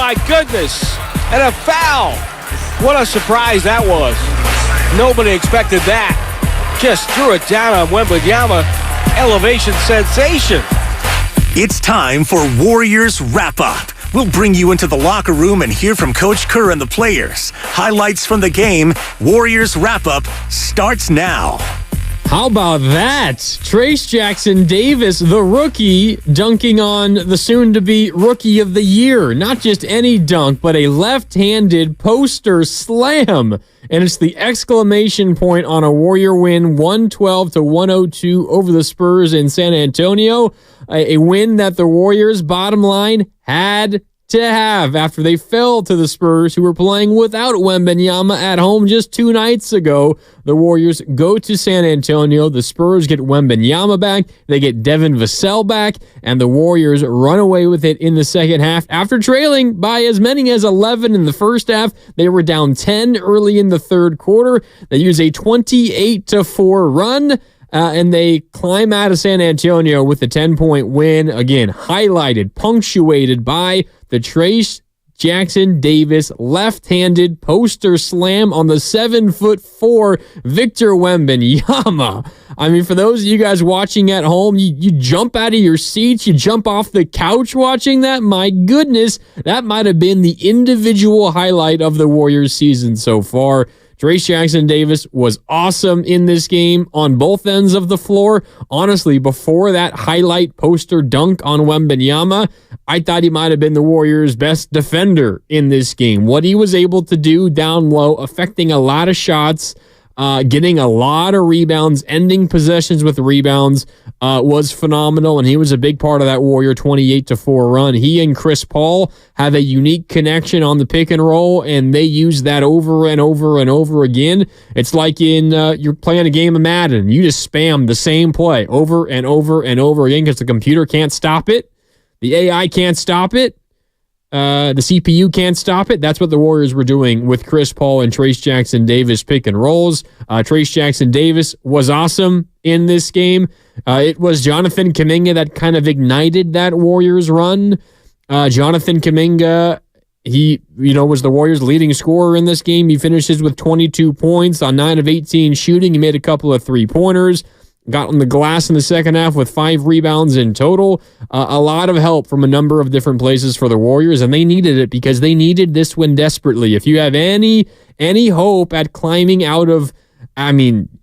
my goodness. And a foul. What a surprise that was. Nobody expected that. Just threw it down on Wembanyama. Elevation sensation. It's time for Warriors Wrap-Up. We'll bring you into the locker room and hear from Coach Kerr and the players. Highlights from the game. Warriors Wrap-Up starts now. How about that? Trayce Jackson-Davis, the rookie, dunking on the soon-to-be Rookie of the Year. Not just any dunk, but a left-handed poster slam. And it's the exclamation point on a Warrior win, 112-102 over the Spurs in San Antonio. A win that the Warriors, bottom line, had to have after they fell to the Spurs, who were playing without Wembanyama at home just 2 nights ago. The Warriors go to San Antonio. The Spurs get Wembanyama back. They get Devin Vassell back, and the Warriors run away with it in the second half. After trailing by as many as 11 in the first half, they were down 10 early in the third quarter. They use a 28-4 run. And they climb out of San Antonio with a 10-point win. Again, highlighted, punctuated by the Trayce Jackson-Davis left-handed poster slam on the 7'4" Victor Wembanyama. I mean, for those of you guys watching at home, you jump out of your seats, you jump off the couch watching that. My goodness, that might have been the individual highlight of the Warriors season so far. Trayce Jackson-Davis was awesome in this game on both ends of the floor. Honestly, before that highlight poster dunk on Wembanyama, I thought he might have been the Warriors' best defender in this game. What he was able to do down low, affecting a lot of shots, getting a lot of rebounds, ending possessions with rebounds, was phenomenal, and he was a big part of that Warrior 28-4 run. He and Chris Paul have a unique connection on the pick and roll, and they use that over and over and over again. It's like you're playing a game of Madden. You just spam the same play over and over and over again because the computer can't stop it. The AI can't stop it. The CPU can't stop it. That's what the Warriors were doing with Chris Paul and Trayce Jackson-Davis pick and rolls. Trayce Jackson-Davis was awesome in this game. It was Jonathan Kuminga that kind of ignited that Warriors run. Jonathan Kuminga, he was the Warriors' leading scorer in this game. He finishes with 22 points on 9 of 18 shooting. He made a couple of three-pointers. Got on the glass in the second half with 5 rebounds in total. A lot of help from a number of different places for the Warriors, and they needed it because they needed this win desperately. If you have any hope at climbing out of,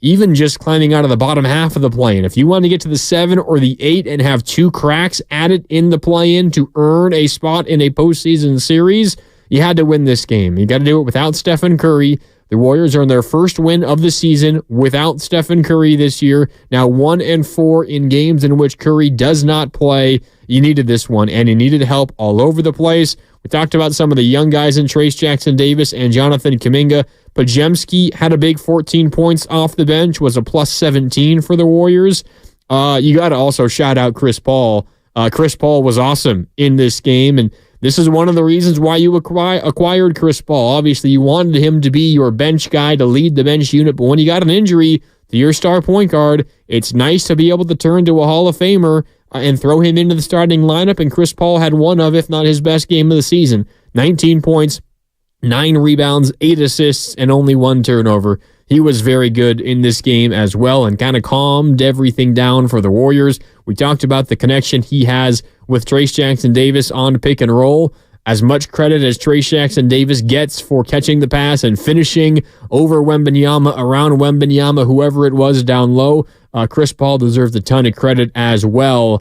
even just climbing out of the bottom half of the play-in, if you want to get to the 7 or the 8 and have 2 cracks added in the play-in to earn a spot in a postseason series, you had to win this game. You got to do it without Stephen Curry. The Warriors are in their first win of the season without Stephen Curry this year. Now 1-4 in games in which Curry does not play. You needed this one, and you needed help all over the place. We talked about some of the young guys in Trayce Jackson-Davis and Jonathan Kuminga. Podziemski had a big 14 points off the bench, was a plus 17 for the Warriors. You got to also shout out Chris Paul. Chris Paul was awesome in this game, and this is one of the reasons why you acquired Chris Paul. Obviously, you wanted him to be your bench guy to lead the bench unit, but when you got an injury to your star point guard, it's nice to be able to turn to a Hall of Famer and throw him into the starting lineup, and Chris Paul had one of, if not his best game of the season. 19 points, 9 rebounds, 8 assists, and only 1 turnover. He was very good in this game as well and kind of calmed everything down for the Warriors. We talked about the connection he has with Trayce Jackson-Davis on pick and roll. As much credit as Trayce Jackson-Davis gets for catching the pass and finishing over Wembanyama, around Wembanyama, whoever it was down low, Chris Paul deserves a ton of credit as well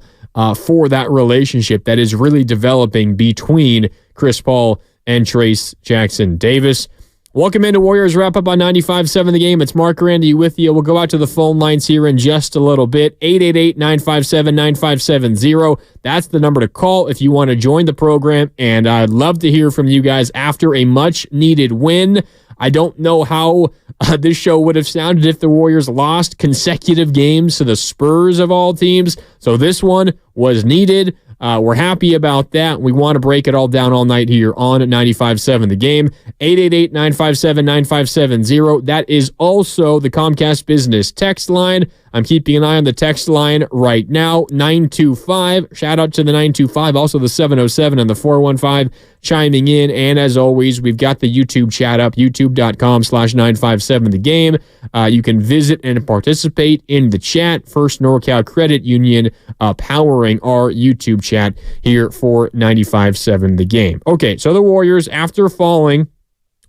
for that relationship that is really developing between Chris Paul and Trayce Jackson-Davis. Welcome into Warriors Wrap-Up on 95.7 The Game. It's Mark Randy with you. We'll go out to the phone lines here in just a little bit. 888-957-9570. That's the number to call if you want to join the program, and I'd love to hear from you guys after a much-needed win. I don't know how this show would have sounded if the Warriors lost consecutive games to the Spurs of all teams, so this one was needed. We're happy about that. We want to break it all down all night here on 95.7 The Game. 888-957-9570. That is also the Comcast Business text line. I'm keeping an eye on the text line right now. 925. Shout out to the 925. Also the 707 and the 415 chiming in. And as always, we've got the YouTube chat up, youtube.com/957 The Game. You can visit and participate in the chat. First NorCal Credit Union powering our YouTube chat here for 95.7 The Game. Okay, so the Warriors, after falling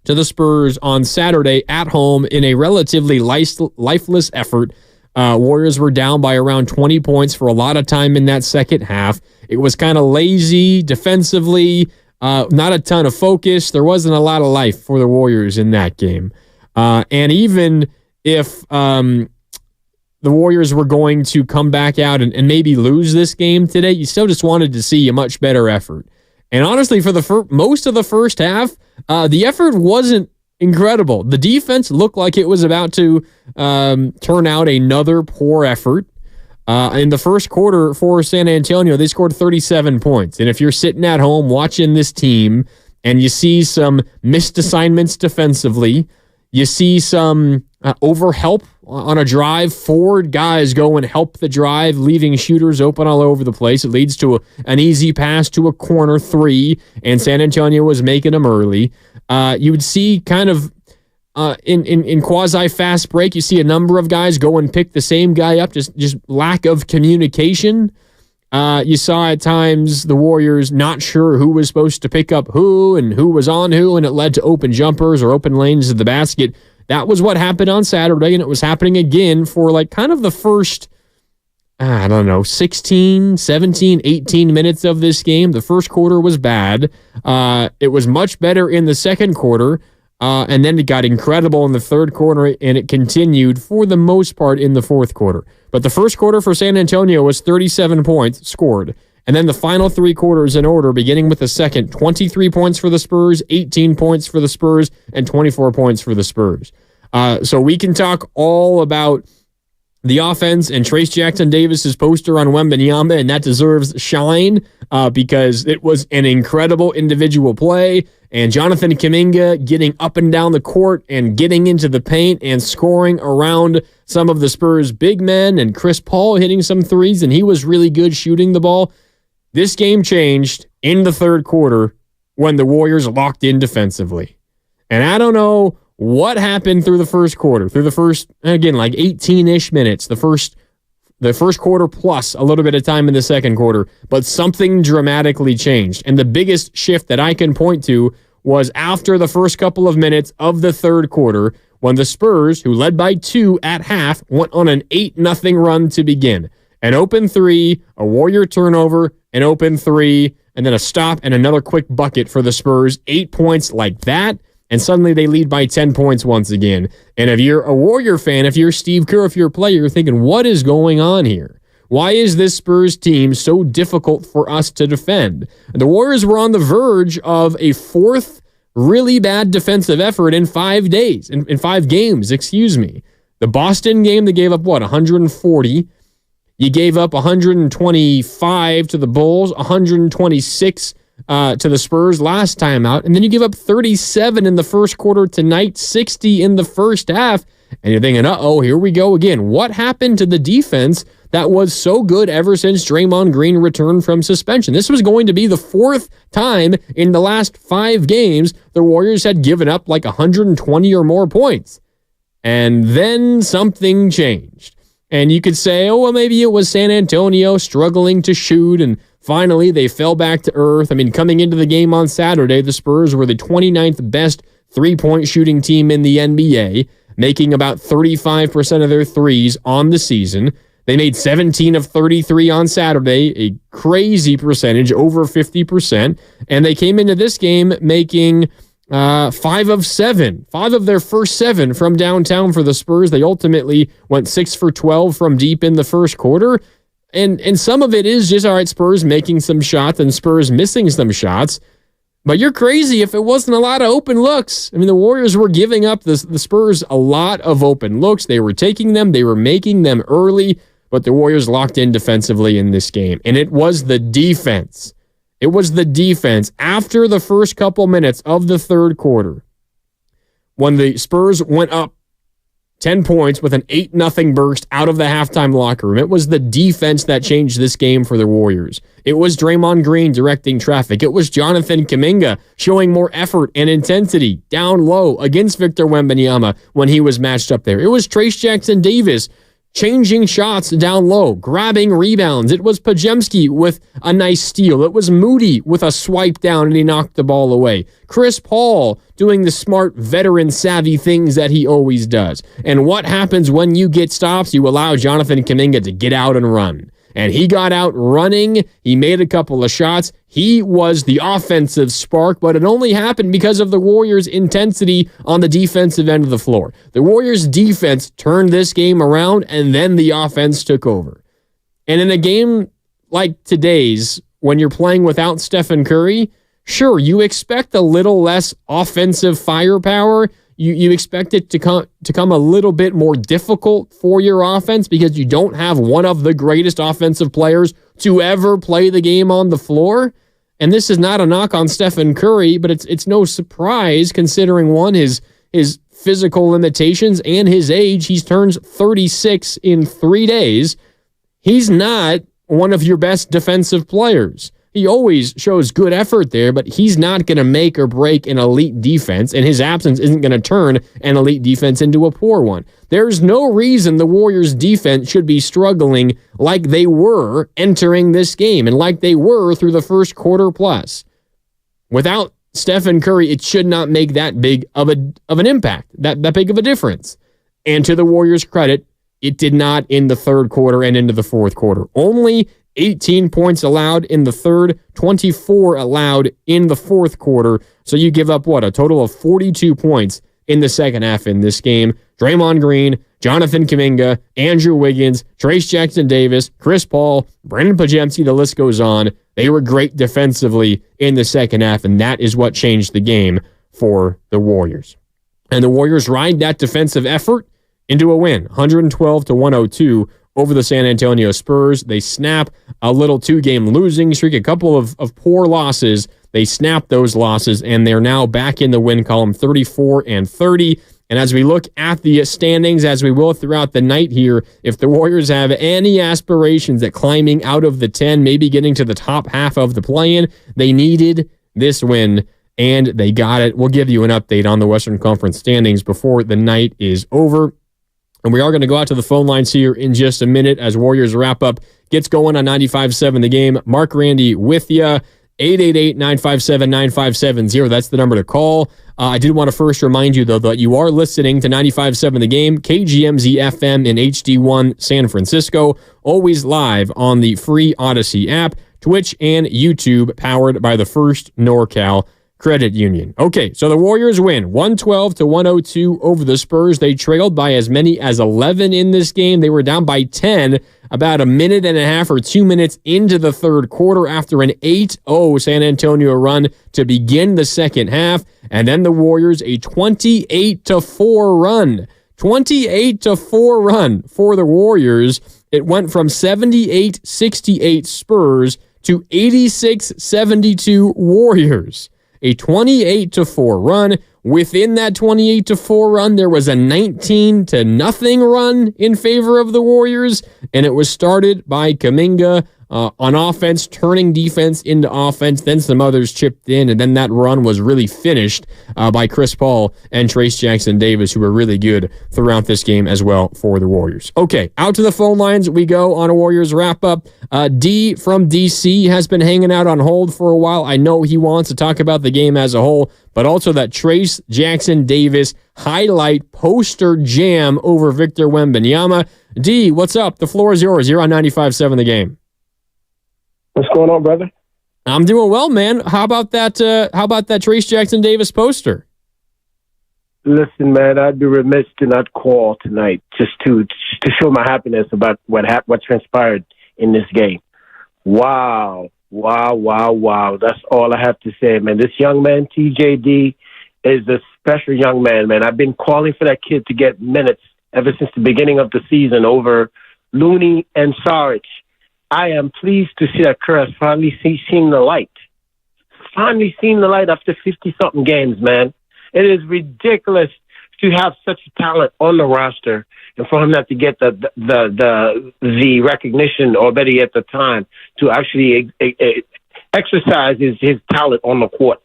to the Spurs on Saturday at home in a relatively lifeless effort, Warriors were down by around 20 points for a lot of time in that second half. It was kind of lazy defensively, not a ton of focus. There wasn't a lot of life for the Warriors in that game. And even if the Warriors were going to come back out and maybe lose this game today, you still just wanted to see a much better effort. And honestly, for the most of the first half, the effort wasn't incredible. The defense looked like it was about to turn out another poor effort. In the first quarter for San Antonio, they scored 37 points. And if you're sitting at home watching this team and you see some missed assignments defensively, you see some overhelp on a drive, forward guys go and help the drive, leaving shooters open all over the place. It leads to an easy pass to a corner three, and San Antonio was making them early. You would see kind of in quasi-fast break, you see a number of guys go and pick the same guy up, just lack of communication. You saw at times the Warriors not sure who was supposed to pick up who and who was on who, and it led to open jumpers or open lanes to the basket. That was what happened on Saturday, and it was happening again for like kind of the first, 16, 17, 18 minutes of this game. The first quarter was bad. It was much better in the second quarter, and then it got incredible in the third quarter, and it continued for the most part in the fourth quarter. But the first quarter for San Antonio was 37 points scored. And then the final three quarters in order, beginning with the second, 23 points for the Spurs, 18 points for the Spurs, and 24 points for the Spurs. So we can talk all about the offense and Trayce Jackson-Davis's poster on Wembanyama, and that deserves shine because it was an incredible individual play. And Jonathan Kuminga getting up and down the court and getting into the paint and scoring around some of the Spurs' big men, and Chris Paul hitting some threes, and he was really good shooting the ball. This game changed in the third quarter when the Warriors locked in defensively. And I don't know what happened through the first quarter, through the first, again, like 18-ish minutes, the first quarter plus a little bit of time in the second quarter, but something dramatically changed. And the biggest shift that I can point to was after the first couple of minutes of the third quarter, when the Spurs, who led by 2 at half, went on an 8-0 run to begin. An open three, a Warrior turnover, an open three, and then a stop and another quick bucket for the Spurs. 8 points like that, and suddenly they lead by 10 points once again. And if you're a Warrior fan, if you're Steve Kerr, if you're a player, you're thinking, what is going on here? Why is this Spurs team so difficult for us to defend? The Warriors were on the verge of a fourth really bad defensive effort in 5 days, in 5 games, excuse me. The Boston game, they gave up, 140. You gave up 125 to the Bulls, 126 to the Spurs last time out, and then you give up 37 in the first quarter tonight, 60 in the first half, and you're thinking, here we go again. What happened to the defense that was so good ever since Draymond Green returned from suspension? This was going to be the fourth time in the last 5 games the Warriors had given up like 120 or more points. And then something changed. And you could say, maybe it was San Antonio struggling to shoot, and finally they fell back to earth. I mean, coming into the game on Saturday, the Spurs were the 29th best three-point shooting team in the NBA, making about 35% of their threes on the season. They made 17 of 33 on Saturday, a crazy percentage, over 50%. And they came into this game making 5 of 7, 5 of their first 7 from downtown for the Spurs. They ultimately went 6 for 12 from deep in the first quarter. And some of it is just, all right, Spurs making some shots and Spurs missing some shots. But you're crazy if it wasn't a lot of open looks. I mean, the Warriors were giving up the Spurs a lot of open looks. They were taking them. They were making them early. but the Warriors locked in defensively in this game. And it was the defense. It was the defense after the first couple minutes of the third quarter when the Spurs went up 10 points with an 8-0 burst out of the halftime locker room. It was the defense that changed this game for the Warriors. It was Draymond Green directing traffic. It was Jonathan Kuminga showing more effort and intensity down low against Victor Wembanyama when he was matched up there. It was Trayce Jackson-Davis changing shots down low, grabbing rebounds. It was Podziemski with a nice steal. It was Moody with a swipe down and he knocked the ball away. Chris Paul doing the smart, veteran-savvy things that he always does. And what happens when you get stops? You allow Jonathan Kuminga to get out and run. And he got out running. He made a couple of shots. He was the offensive spark, but it only happened because of the Warriors' intensity on the defensive end of the floor. The Warriors' defense turned this game around, and then the offense took over. And in a game like today's, when you're playing without Stephen Curry, sure, you expect a little less offensive firepower. You expect it to come a little bit more difficult for your offense because you don't have one of the greatest offensive players to ever play the game on the floor. And this is not a knock on Stephen Curry, but it's no surprise considering, one, his physical limitations and his age. He turns 36 in 3 days. He's not one of your best defensive players. He always shows good effort there, but he's not going to make or break an elite defense, and his absence isn't going to turn an elite defense into a poor one. There's no reason the Warriors' defense should be struggling like they were entering this game and like they were through the first quarter plus. Without Stephen Curry, it should not make that big of an impact, that big of a difference. And to the Warriors' credit, it did not in the third quarter and into the fourth quarter. Only 18 points allowed in the third, 24 allowed in the fourth quarter. So you give up, a total of 42 points in the second half in this game. Draymond Green, Jonathan Kuminga, Andrew Wiggins, Trayce Jackson-Davis, Chris Paul, Brendan Podziemski, the list goes on. They were great defensively in the second half, and that is what changed the game for the Warriors. And the Warriors ride that defensive effort into a win, 112-102 over the San Antonio Spurs. They snap a little 2-game losing streak, a couple of poor losses. They snap those losses, and they're now back in the win column, 34-30. And as we look at the standings, as we will throughout the night here, if the Warriors have any aspirations at climbing out of the 10, maybe getting to the top half of the play-in, they needed this win, and they got it. We'll give you an update on the Western Conference standings before the night is over. And we are going to go out to the phone lines here in just a minute as Warriors wrap up. Gets going on 95.7 The Game. Mark Randy with you. 888-957-9570. That's the number to call. I did want to first remind you, though, that you are listening to 95.7 The Game, KGMZ FM in HD1 San Francisco, always live on the free Odyssey app, Twitch, and YouTube, powered by the First NorCal Credit Union. Okay, so the Warriors win 112-102 over the Spurs. They trailed by as many as 11 in this game. They were down by 10 about a minute and a half or 2 minutes into the third quarter after an 8-0 San Antonio run to begin the second half. And then the Warriors a 28-4 run. 28-4 run for the Warriors. It went from 78-68 Spurs to 86-72 Warriors. A 28-4 run. Within that 28-4 run, there was a 19-0 run in favor of the Warriors, and it was started by Kuminga on offense, turning defense into offense. Then some others chipped in, and then that run was really finished by Chris Paul and Trayce Jackson-Davis, who were really good throughout this game as well for the Warriors. Okay, out to the phone lines we go on a Warriors wrap-up. D from D.C. has been hanging out on hold for a while. I know he wants to talk about the game as a whole, but also that Trayce Jackson-Davis highlight poster jam over Victor Wembanyama. D, what's up? The floor is yours. You're on 95.7 The Game. What's going on, brother? I'm doing well, man. How about that Trayce Jackson-Davis poster? Listen, man, I'd be remiss to not call tonight just to show my happiness about what transpired in this game. Wow. That's all I have to say, man. This young man, TJD, is a special young man, man. I've been calling for that kid to get minutes ever since the beginning of the season over Looney, and Sarge. I am pleased to see that Kerr has finally seen the light. Finally seen the light after 50-something games, man. It is ridiculous to have such talent on the roster and for him not to get the recognition, or better yet, the time to actually exercise his talent on the court.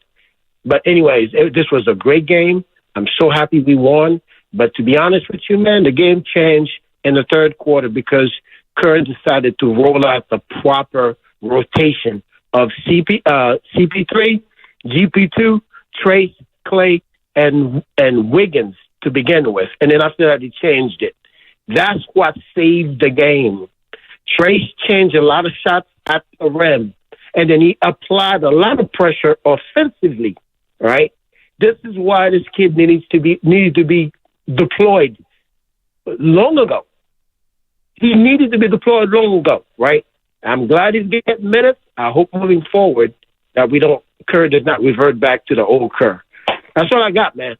But anyways, this was a great game. I'm so happy we won. But to be honest with you, man, the game changed in the third quarter because Kerr decided to roll out the proper rotation of CP3, GP2, Trace, Clay, and Wiggins to begin with. And then after that, he changed it. That's what saved the game. Trace changed a lot of shots at the rim, and then he applied a lot of pressure offensively, right? This is why this kid needed to be deployed long ago. He needed to be deployed long ago, right? I'm glad he's getting minutes. I hope moving forward that Kerr does not revert back to the old Kerr. That's all I got, man.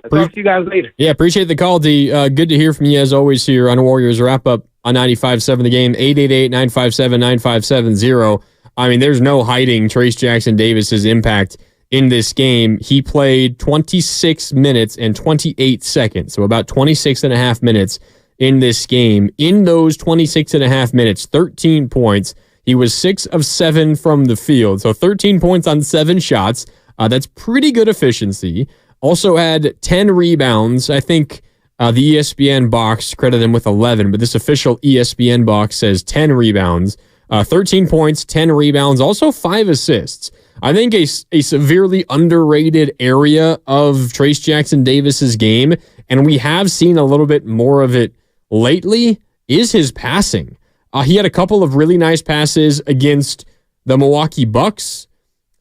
I'll talk to you guys later. Yeah, appreciate the call, D. Good to hear from you as always here on Warriors Wrap Up on 95.7 The Game, 888-957-9570. I mean, there's no hiding Trayce Jackson-Davis's impact in this game. He played 26 minutes and 28 seconds, so about 26 and a half minutes in this game. In those 26 and a half minutes, 13 points. He was 6 of 7 from the field, so 13 points on 7 shots. That's pretty good efficiency. Also had 10 rebounds. I think the ESPN box credited him with 11, but this official ESPN box says 10 rebounds. 13 points, 10 rebounds, also 5 assists. I think a severely underrated area of Trayce Jackson-Davis's game, and we have seen a little bit more of it lately, is his passing. He had a couple of really nice passes against the Milwaukee Bucks.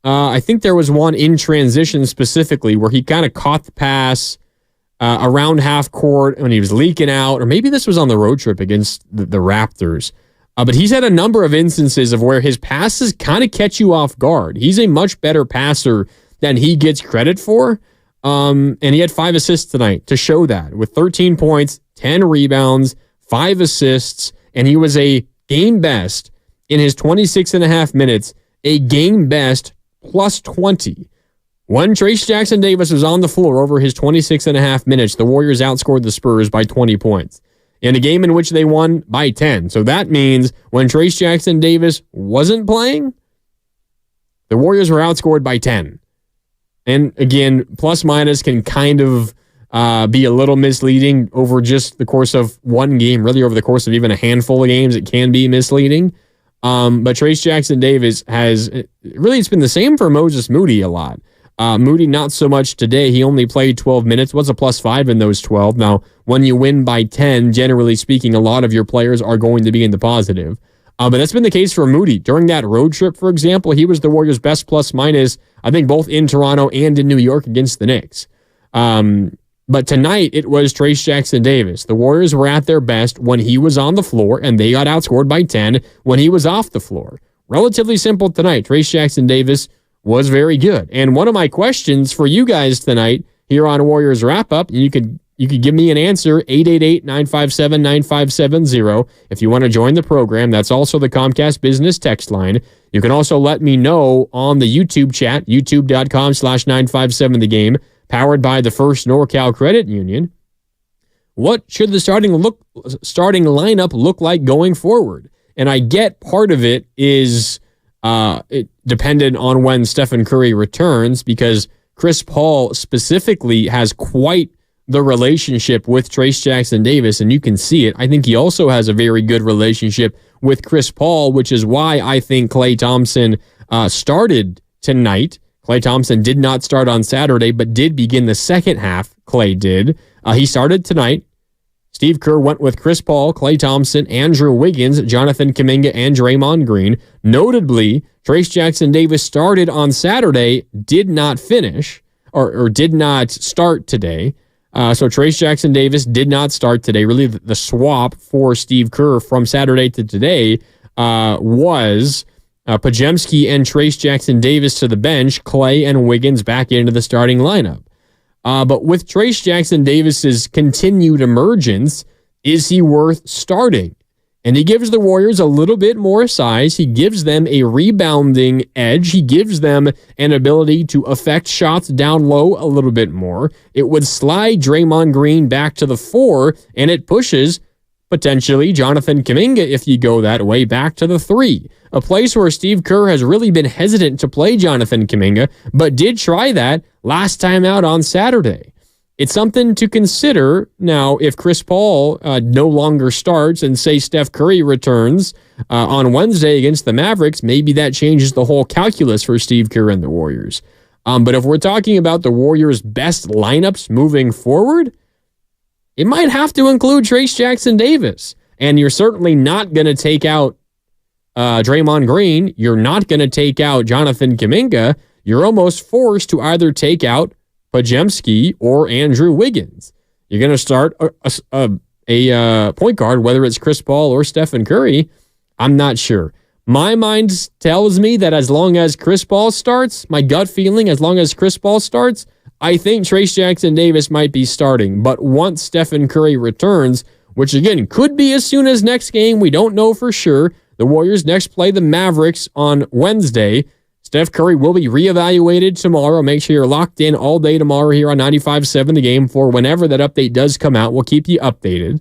I think there was one in transition specifically where he kind of caught the pass around half court when he was leaking out, or maybe this was on the road trip against the Raptors. But he's had a number of instances of where his passes kind of catch you off guard. He's a much better passer than he gets credit for. And he had 5 assists tonight to show that, with 13 points, 10 rebounds, 5 assists, and he was a game best in his 26 and a half minutes, a game best plus 20. When Trayce Jackson-Davis was on the floor over his 26 and a half minutes, the Warriors outscored the Spurs by 20 points. In a game in which they won by 10. So that means when Trayce Jackson-Davis wasn't playing, the Warriors were outscored by 10. And again, plus minus can kind of be a little misleading over just the course of one game, really over the course of even a handful of games, it can be misleading. But Trayce Jackson-Davis it's been the same for Moses Moody a lot. Moody, not so much today. He only played 12 minutes. What's a +5 in those 12? Now, when you win by 10, generally speaking, a lot of your players are going to be in the positive. But that's been the case for Moody. During that road trip, for example, he was the Warriors' best plus-minus, I think, both in Toronto and in New York against the Knicks. But tonight, it was Trayce Jackson-Davis. The Warriors were at their best when he was on the floor, and they got outscored by 10 when he was off the floor. Relatively simple tonight. Trayce Jackson-Davis was very good. And one of my questions for you guys tonight here on Warriors Wrap Up, you could give me an answer, 888-957-9570. If you want to join the program, that's also the Comcast Business text line. You can also let me know on the YouTube chat, youtube.com/957thegame, powered by the First NorCal Credit Union. What should the starting lineup look like going forward? And I get part of it is dependent on when Stephen Curry returns, because Chris Paul specifically has quite the relationship with Trayce Jackson-Davis, and you can see it. I think he also has a very good relationship with Chris Paul, which is why I think Klay Thompson started tonight. Klay Thompson did not start on Saturday, but did begin the second half. Klay did. He started tonight. Steve Kerr went with Chris Paul, Klay Thompson, Andrew Wiggins, Jonathan Kuminga, and Draymond Green. Notably, Trayce Jackson-Davis started on Saturday, did not finish, or did not start today. So Trayce Jackson-Davis did not start today. Really, the swap for Steve Kerr from Saturday to today was Podziemski and Trayce Jackson-Davis to the bench, Klay and Wiggins back into the starting lineup. But with Trayce Jackson-Davis's continued emergence, is he worth starting? And he gives the Warriors a little bit more size. He gives them a rebounding edge. He gives them an ability to affect shots down low a little bit more. It would slide Draymond Green back to the 4, and it pushes potentially Jonathan Kuminga, if you go that way, back to the 3. A place where Steve Kerr has really been hesitant to play Jonathan Kuminga, but did try that last time out on Saturday. It's something to consider. Now, if Chris Paul no longer starts and say Steph Curry returns on Wednesday against the Mavericks, maybe that changes the whole calculus for Steve Kerr and the Warriors. But if we're talking about the Warriors' best lineups moving forward, it might have to include Trayce Jackson-Davis. And you're certainly not going to take out Draymond Green. You're not going to take out Jonathan Kuminga. You're almost forced to either take out Podziemski or Andrew Wiggins. You're going to start a point guard, whether it's Chris Paul or Stephen Curry. I'm not sure. My mind tells me that as long as Chris Paul starts, my gut feeling, as long as Chris Paul starts, I think Trayce Jackson-Davis might be starting. But once Stephen Curry returns, which again could be as soon as next game, we don't know for sure. The Warriors next play the Mavericks on Wednesday. Steph Curry will be reevaluated tomorrow. Make sure you're locked in all day tomorrow here on 95.7 The Game for whenever that update does come out. We'll keep you updated.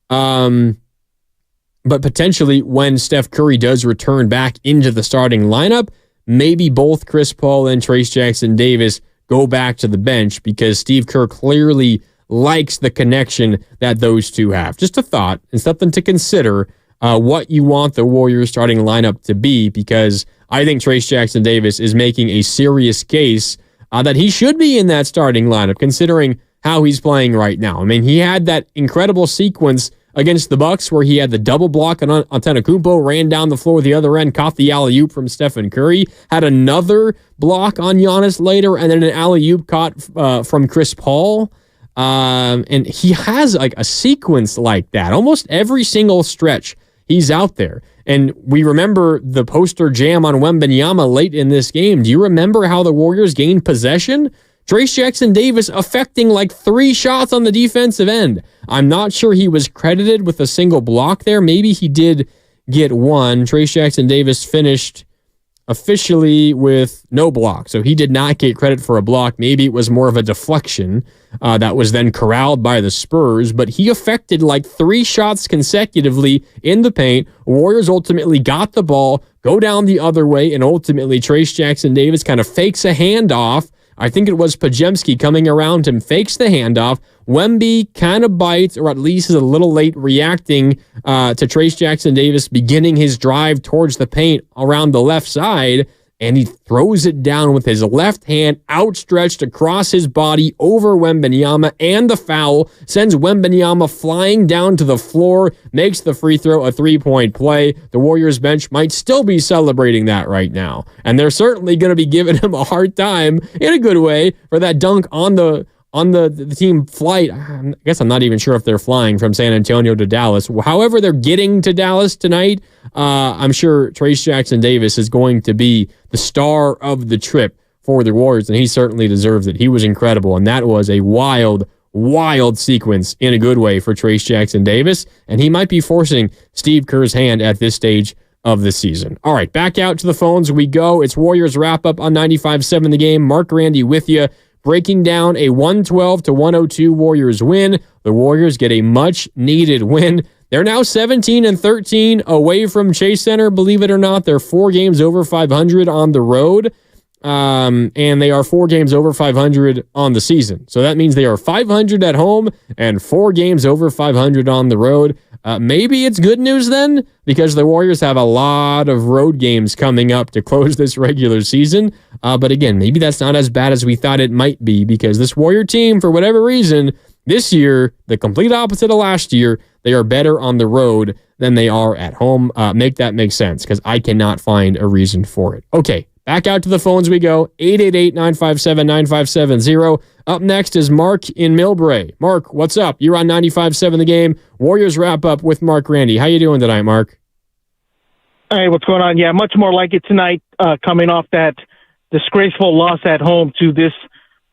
But potentially when Steph Curry does return back into the starting lineup, maybe both Chris Paul and Trayce Jackson-Davis go back to the bench because Steve Kerr clearly likes the connection that those two have. Just a thought and something to consider what you want the Warriors starting lineup to be, because I think Trayce Jackson-Davis is making a serious case that he should be in that starting lineup, considering how he's playing right now. I mean, he had that incredible sequence against the Bucks where he had the double block on Antetokounmpo, ran down the floor the other end, caught the alley-oop from Stephen Curry, had another block on Giannis later, and then an alley-oop caught from Chris Paul. And he has like a sequence like that. Almost every single stretch, he's out there. And we remember the poster jam on Wembanyama late in this game. Do you remember how the Warriors gained possession? Trayce Jackson-Davis affecting like 3 shots on the defensive end. I'm not sure he was credited with a single block there. Maybe he did get one. Trayce Jackson-Davis finished officially with no block, so he did not get credit for a block. Maybe it was more of a deflection that was then corralled by the Spurs, but he affected like 3 shots consecutively in the paint. Warriors ultimately got the ball, go down the other way, and ultimately Trayce Jackson-Davis kind of fakes a handoff. I think it was Podziemski coming around him, fakes the handoff. Wemby kind of bites, or at least is a little late reacting to Trayce Jackson-Davis beginning his drive towards the paint around the left side, and he throws it down with his left hand outstretched across his body over Wembanyama, and the foul sends Wembanyama flying down to the floor, makes the free throw a 3-point play. The Warriors bench might still be celebrating that right now, and they're certainly going to be giving him a hard time in a good way for that dunk on the team flight. I guess I'm not even sure if they're flying from San Antonio to Dallas. However they're getting to Dallas tonight, I'm sure Trayce Jackson-Davis is going to be the star of the trip for the Warriors, and he certainly deserves it. He was incredible, and that was a wild sequence in a good way for Trayce Jackson-Davis, and he might be forcing Steve Kerr's hand at this stage of the season. All right, back out to the phones we go. It's Warriors Wrap-Up on 95.7 The Game. Mark Randy with you, breaking down a 112-102 Warriors win. The Warriors get a much-needed win. They're now 17-13 away from Chase Center. Believe it or not, they're 4 games over 500 on the road, and they are 4 games over 500 on the season. So that means they are 500 at home and 4 games over 500 on the road. Maybe it's good news then, because the Warriors have a lot of road games coming up to close this regular season. But again, maybe that's not as bad as we thought it might be, because this Warrior team, for whatever reason, this year, the complete opposite of last year, they are better on the road than they are at home. Make that make sense, because I cannot find a reason for it. Okay, back out to the phones we go. 888-957-9570. Up next is Mark in Millbrae. Mark, what's up? You're on 95.7 The Game. Warriors Wrap Up with Mark Randy. How you doing tonight, Mark? Hey, what's going on? Yeah, much more like it tonight, coming off that disgraceful loss at home to this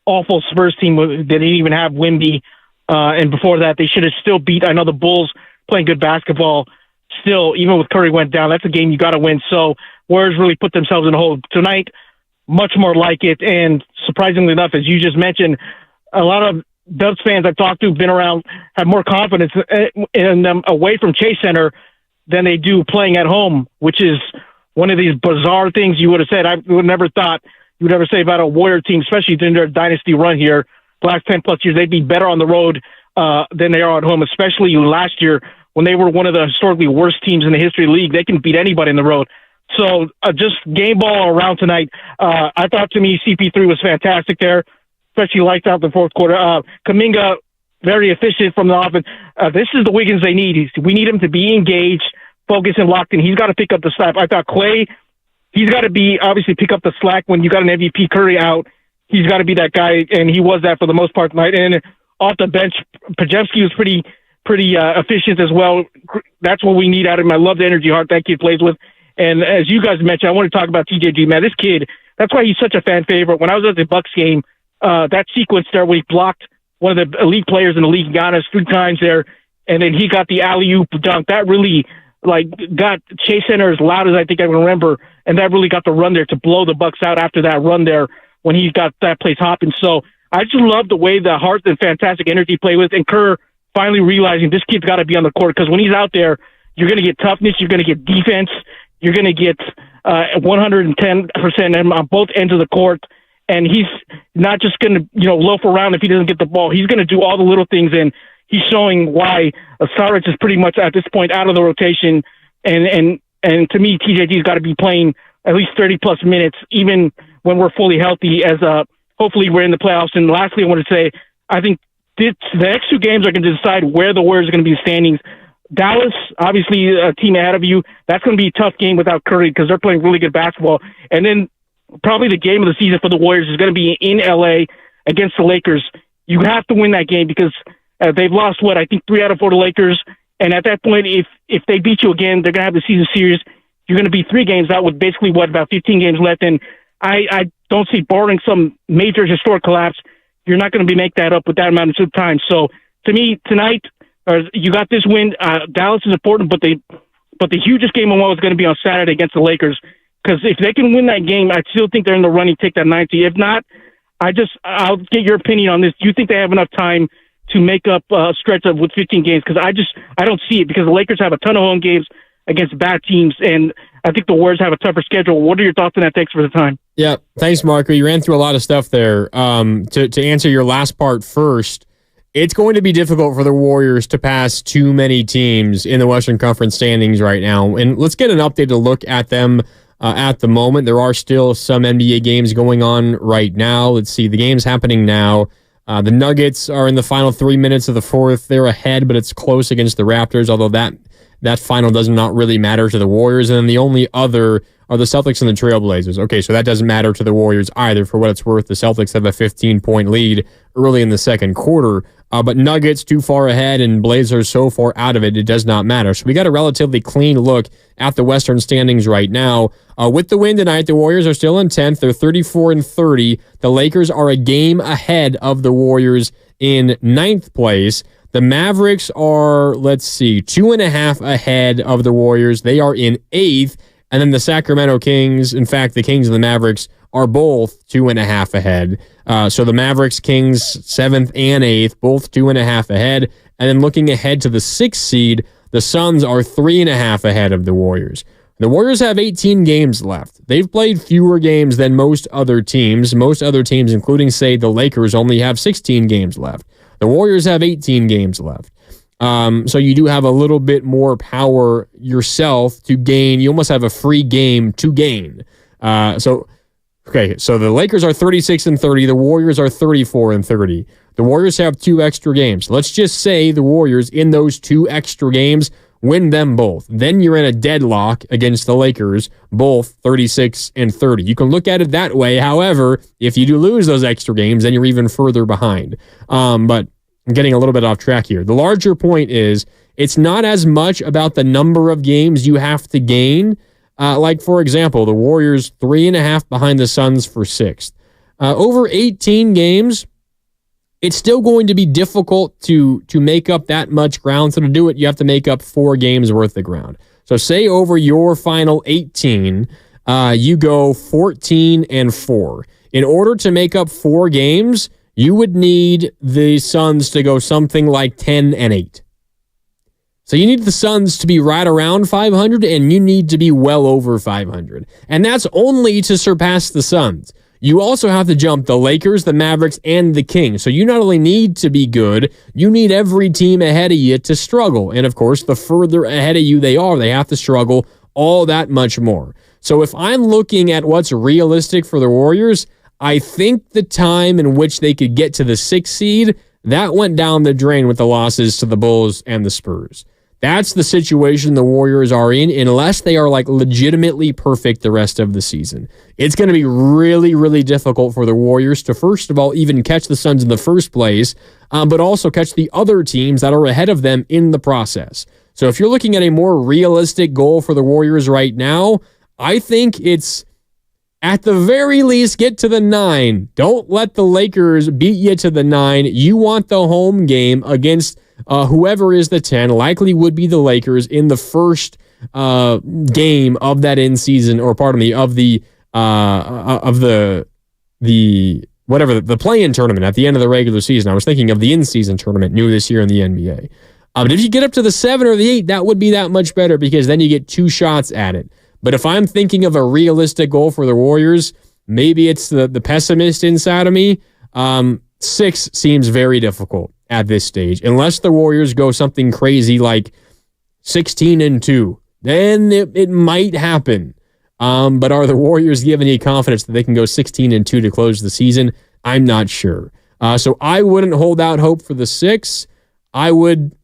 awful Spurs team that didn't even have Wemby. And before that, they should have still beat. I know the Bulls playing good basketball, still, even with Curry went down, that's a game you got to win. So Warriors really put themselves in a hole tonight. Much more like it, and surprisingly enough, as you just mentioned, a lot of Dubs fans I've talked to, been around, have more confidence in them away from Chase Center than they do playing at home, which is one of these bizarre things you would have said. I would never thought you would ever say about a Warrior team, especially during their dynasty run here. The last 10 plus years, they'd be better on the road than they are at home, especially last year when they were one of the historically worst teams in the history of the league. They can beat anybody on the road. So just game ball all around tonight. I thought, to me, CP3 was fantastic there, especially lights out the fourth quarter. Kuminga, very efficient from the offense. This is the Wiggins they need. We need him to be engaged, focused, and locked in. He's got to pick up the slack. I thought Clay, he's got to be, obviously, pick up the slack when you got an MVP Curry out. He's got to be that guy, and he was that for the most part tonight. And off the bench, Pajewski was pretty efficient as well. That's what we need out of him. I love the energy heart that kid plays with. And as you guys mentioned, I want to talk about TJD, man. This kid, that's why he's such a fan favorite. When I was at the Bucks game, that sequence there where he blocked one of the elite players in the league, Giannis, 3 times there, and then he got the alley-oop dunk. That really, got Chase Center as loud as I think I can remember, and that really got the run there to blow the Bucks out after that run there when he got that place hopping. So I just love the way the heart and fantastic energy play with, and Kerr finally realizing this kid's got to be on the court, because when he's out there, you're going to get toughness, you're going to get defense, you're going to get 110% on both ends of the court, and he's not just going to loaf around if he doesn't get the ball. He's going to do all the little things, and he's showing why Saric is pretty much at this point out of the rotation. And to me, TJD's got to be playing at least 30-plus minutes, even when we're fully healthy, as hopefully we're in the playoffs. And lastly, I want to say, I think the next 2 games are going to decide where the Warriors are going to be in the standings. Dallas, obviously a team ahead of you. That's going to be a tough game without Curry, because they're playing really good basketball. And then probably the game of the season for the Warriors is going to be in L.A. against the Lakers. You have to win that game, because they've lost, I think 3 out of 4 to Lakers. And at that point, if they beat you again, they're going to have the season series. You're going to be 3 games out with basically, about 15 games left. And I don't see, barring some major historic collapse, you're not going to make that up with that amount of time. So to me, tonight, you got this win. Dallas is important, but the hugest game of all is going to be on Saturday against the Lakers, because if they can win that game, I still think they're in the running, take that 90. If not, I'll get your opinion on this. Do you think they have enough time to make up a stretch of with 15 games? Because I don't see it, because the Lakers have a ton of home games against bad teams, and I think the Warriors have a tougher schedule. What are your thoughts on that? Thanks for the time. Yeah, thanks, Marco. You ran through a lot of stuff there. To answer your last part first, it's going to be difficult for the Warriors to pass too many teams in the Western Conference standings right now. And let's get an updated look at them at the moment. There are still some NBA games going on right now. Let's see, the game's happening now. The Nuggets are in the final 3 minutes of the fourth. They're ahead, but it's close against the Raptors, although that final does not really matter to the Warriors. And then the only other are the Celtics and the Trailblazers. Okay, so that doesn't matter to the Warriors either. For what it's worth, the Celtics have a 15-point lead early in the second quarter. But Nuggets too far ahead and Blazers so far out of it, it does not matter. So we got a relatively clean look at the Western standings right now. With the win tonight, the Warriors are still in 10th. They're 34-30. The Lakers are a game ahead of the Warriors in 9th place. The Mavericks are, 2.5 ahead of the Warriors. They are in 8th. And then the Sacramento Kings, in fact, the Kings and the Mavericks are both 2.5 ahead. So the Mavericks, Kings, 7th and 8th, both 2.5 ahead. And then looking ahead to the 6th seed, the Suns are 3.5 ahead of the Warriors. The Warriors have 18 games left. They've played fewer games than most other teams. Most other teams, including, say, the Lakers, only have 16 games left. The Warriors have 18 games left. So you do have a little bit more power yourself to gain. You almost have a free game to gain. So the Lakers are 36-30. The Warriors are 34-30. The Warriors have 2 extra games. Let's just say the Warriors in those 2 extra games win them both. Then you're in a deadlock against the Lakers, both 36-30. You can look at it that way. However, if you do lose those extra games, then you're even further behind. But I'm getting a little bit off track here. The larger point is it's not as much about the number of games you have to gain. Like, for example, the Warriors 3.5 behind the Suns for 6th. Over 18 games, it's still going to be difficult to make up that much ground. So to do it, you have to make up 4 games worth of ground. So say over your final 18, you go 14-4. In order to make up 4 games, you would need the Suns to go something like 10-8. So you need the Suns to be right around 500, and you need to be well over 500. And that's only to surpass the Suns. You also have to jump the Lakers, the Mavericks, and the Kings. So you not only need to be good, you need every team ahead of you to struggle. And of course, the further ahead of you they are, they have to struggle all that much more. So if I'm looking at what's realistic for the Warriors, I think the time in which they could get to the 6th seed, that went down the drain with the losses to the Bulls and the Spurs. That's the situation the Warriors are in, unless they are like legitimately perfect the rest of the season. It's going to be really, really difficult for the Warriors to, first of all, even catch the Suns in the first place, but also catch the other teams that are ahead of them in the process. So if you're looking at a more realistic goal for the Warriors right now, I think it's at the very least get to the 9. Don't let the Lakers beat you to the 9. You want the home game against whoever is the 10, likely would be the Lakers in the first game of that end season, or pardon me, of the play-in tournament at the end of the regular season. I was thinking of the in-season tournament new this year in the NBA. But if you get up to the 7 or the 8, that would be that much better, because then you get 2 shots at it. But if I'm thinking of a realistic goal for the Warriors, maybe it's the pessimist inside of me. 6 seems very difficult at this stage, unless the Warriors go something crazy like 16-2. Then it might happen. But are the Warriors giving you confidence that they can go 16-2 to close the season? I'm not sure. So I wouldn't hold out hope for the 6. I would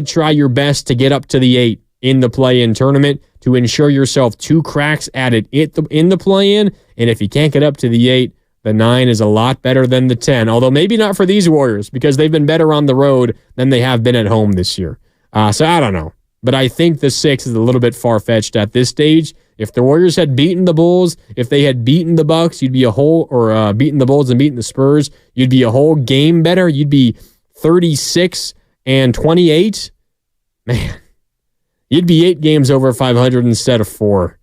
try your best to get up to the 8 in the play-in tournament to ensure yourself 2 cracks at it in the play-in. And if you can't get up to the 8, the 9 is a lot better than the 10, although maybe not for these Warriors, because they've been better on the road than they have been at home this year. So I don't know. But I think the 6 is a little bit far-fetched at this stage. If the Warriors had beaten the Bulls, if they had beaten the Bucks, you'd be a whole, or beaten the Bulls and beaten the Spurs, you'd be a whole game better. You'd be 36-28. Man, you'd be 8 games over 500 instead of 4.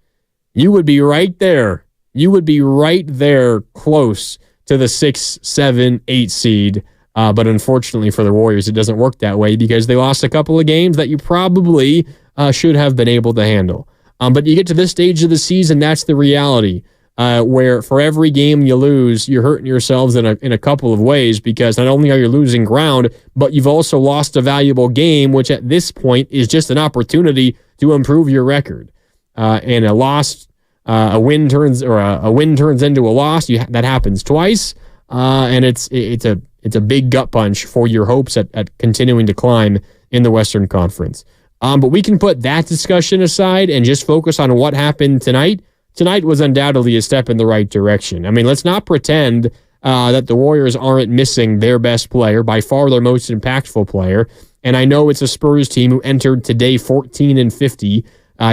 You would be right there. You would be right there close to the 6, 7, 8 seed. But unfortunately for the Warriors, it doesn't work that way, because they lost a couple of games that you probably should have been able to handle. But you get to this stage of the season, that's the reality, where for every game you lose, you're hurting yourselves in a couple of ways, because not only are you losing ground, but you've also lost a valuable game, which at this point is just an opportunity to improve your record. And a win turns into a loss. That happens twice, and it's a big gut punch for your hopes at continuing to climb in the Western Conference. But we can put that discussion aside and just focus on what happened tonight. Tonight was undoubtedly a step in the right direction. I mean, let's not pretend that the Warriors aren't missing their best player, by far their most impactful player. And I know it's a Spurs team who entered today 14-50.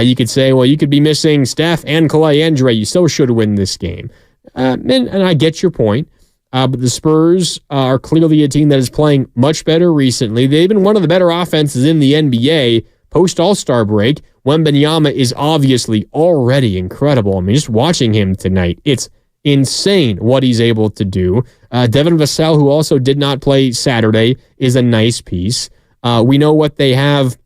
You could say, well, you could be missing Steph and Kawhi and Dre. You still should win this game. And I get your point. But the Spurs are clearly a team that is playing much better recently. They've been one of the better offenses in the NBA post-All-Star break. Wembanyama is obviously already incredible. I mean, just watching him tonight, it's insane what he's able to do. Devin Vassell, who also did not play Saturday, is a nice piece. We know what they have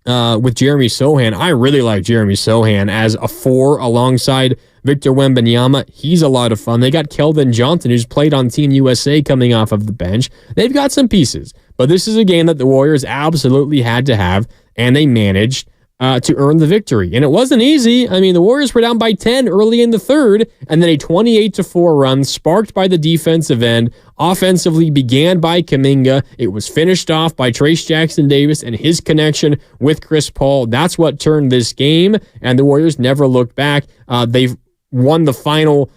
with Jeremy Sohan. I really like Jeremy Sohan as a 4 alongside Victor Wembanyama. He's a lot of fun. They got Keldon Johnson, who's played on Team USA, coming off of the bench. They've got some pieces, but this is a game that the Warriors absolutely had to have, and they managed to earn the victory. And it wasn't easy. I mean, the Warriors were down by 10 early in the third, and then a 28-4 run sparked by the defensive end. Offensively began by Kuminga. It was finished off by Trayce Jackson-Davis and his connection with Chris Paul. That's what turned this game, and the Warriors never looked back. They've won the final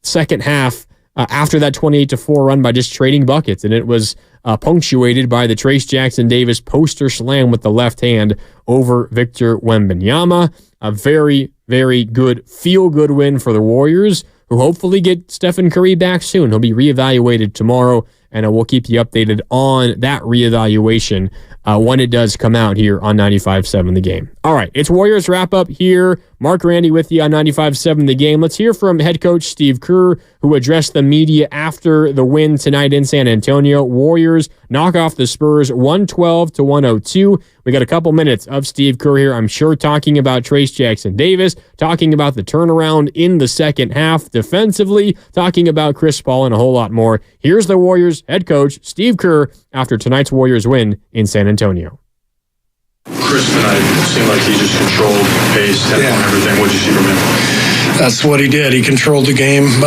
second half after that 28-4 run by just trading buckets, and it was punctuated by the Trayce Jackson-Davis poster slam with the left hand over Victor Wembanyama. A very, very good, feel-good win for the Warriors, who hopefully get Stephen Curry back soon. He'll be reevaluated tomorrow and we'll keep you updated on that reevaluation when it does come out here on 95.7 The Game. All right, it's Warriors wrap-up here. Mark Randy with you on 95.7 The Game. Let's hear from head coach Steve Kerr, who addressed the media after the win tonight in San Antonio. Warriors knock off the Spurs 112-102. We got a couple minutes of Steve Kerr here, I'm sure, talking about Trayce Jackson-Davis, talking about the turnaround in the second half defensively, talking about Chris Paul, and a whole lot more. Here's the Warriors head coach Steve Kerr after tonight's Warriors win in San Antonio. Chris tonight seemed like he just controlled pace, tempo, and everything. What did you see from him? That's what he did. He controlled the game,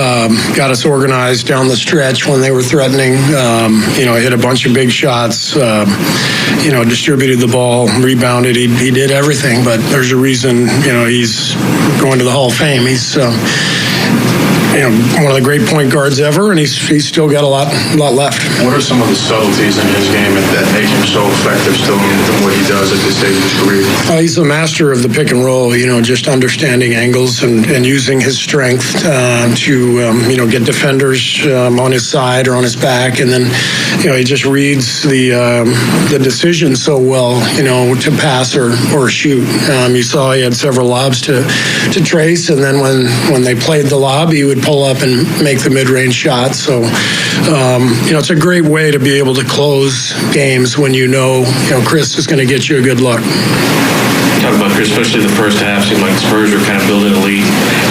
got us organized down the stretch when they were threatening. Hit a bunch of big shots, distributed the ball, rebounded. He did everything, but there's a reason, he's going to the Hall of Fame. He's one of the great point guards ever, and he's still got a lot left. What are some of the subtleties in his game that make him so effective still in what he does at this stage of his career? He's a master of the pick and roll, just understanding angles and using his strength to get defenders on his side or on his back. And then, he just reads the decision so well, to pass or shoot. You saw he had several lobs to Trayce, and then when they played the lob, he would pull up and make the mid-range shot. So, it's a great way to be able to close games when Chris is going to get you a good look. Talk about Chris, especially the first half. Seemed like the Spurs were kind of building a lead.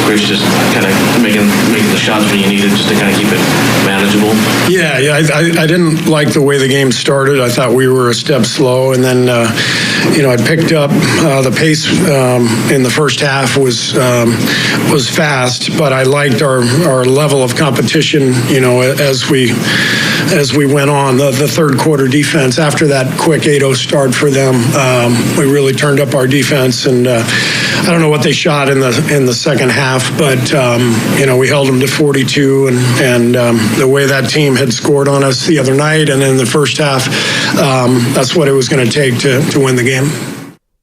Chris just kind of making the shots when you needed just to kind of keep it manageable. Yeah. I didn't like the way the game started. I thought we were a step slow, and then I picked up the pace in the first half was fast, but I liked our level of competition. As we went on the third quarter defense after that quick 8-0 start for them, we really turned up our defense, and I don't know what they shot in the second half, but we held them to 42, and the way that team had scored on us the other night and in the first half, that's what it was going to take to win the game.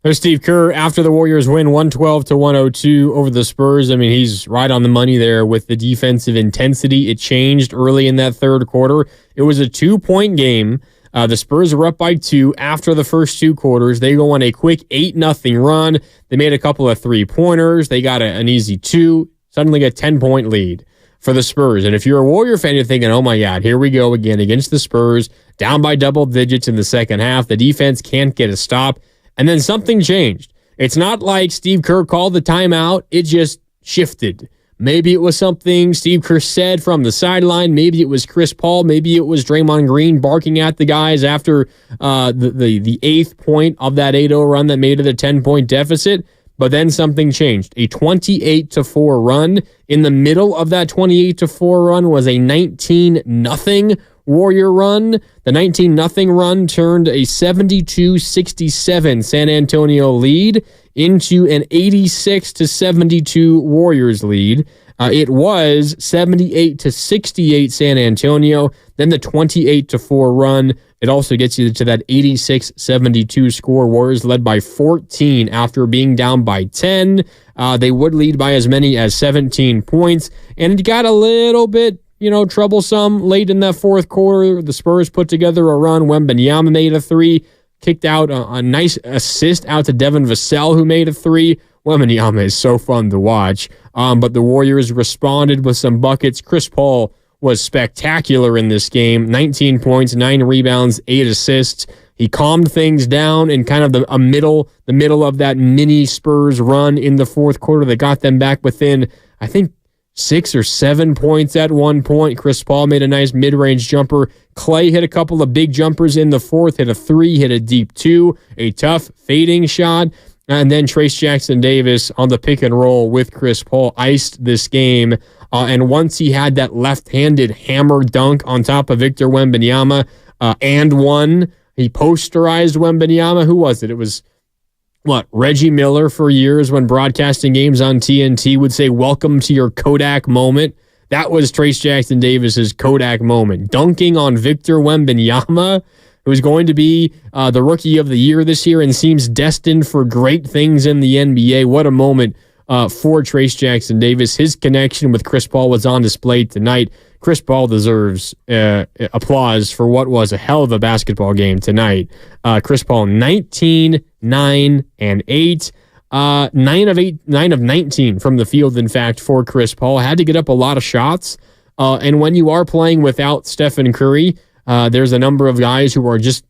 There's Steve Kerr after the Warriors win 112-102 over the Spurs. I mean, he's right on the money there with the defensive intensity. It changed early in that third quarter. It was a 2-point game. The Spurs were up by 2 after the first 2 quarters. They go on a quick 8-0 run. They made a couple of 3-pointers. They got an easy 2. Suddenly a 10-point lead for the Spurs. And if you're a Warrior fan, you're thinking, oh my God, here we go again against the Spurs, down by double digits in the second half. The defense can't get a stop. And then something changed. It's not like Steve Kerr called the timeout. It just shifted. Maybe it was something Steve Kerr said from the sideline. Maybe it was Chris Paul. Maybe it was Draymond Green barking at the guys after the 8th point of that 8-0 run that made it a 10-point deficit. But then something changed. A 28-4 run. In the middle of that 28-4 run was a 19-0 Warrior run. The 19-0 run turned a 72-67 San Antonio lead into an 86-72 Warriors lead. It was 78-68 San Antonio. Then the 28-4 run. It also gets you to that 86-72 score. Warriors led by 14 after being down by 10. They would lead by as many as 17 points. And it got a little bit troublesome late in that fourth quarter. The Spurs put together a run. Wembanyama made a 3, kicked out a nice assist out to Devin Vassell, who made a 3. Wembanyama is so fun to watch. But the Warriors responded with some buckets. Chris Paul was spectacular in this game. 19 points, 9 rebounds, 8 assists. He calmed things down in kind of the middle of that mini Spurs run in the fourth quarter that got them back within, I think, 6 or 7 points at one point. Chris Paul made a nice mid-range jumper. Clay hit a couple of big jumpers in the fourth, hit a 3, hit a deep 2, a tough fading shot. And then Trayce Jackson-Davis on the pick and roll with Chris Paul iced this game. And once he had that left-handed hammer dunk on top of Victor Wembanyama and one, he posterized Wembanyama. Who was it? It was Reggie Miller for years when broadcasting games on TNT would say, welcome to your Kodak moment. That was Trayce Jackson-Davis's Kodak moment. Dunking on Victor Wembanyama, who's going to be the Rookie of the Year this year and seems destined for great things in the NBA. What a moment for Trayce Jackson-Davis. His connection with Chris Paul was on display tonight. Chris Paul deserves applause for what was a hell of a basketball game tonight. Chris Paul 19, 9, and 8. 9 of 19 from the field, in fact, for Chris Paul. Had to get up a lot of shots. And when you are playing without Stephen Curry, there's a number of guys who are just,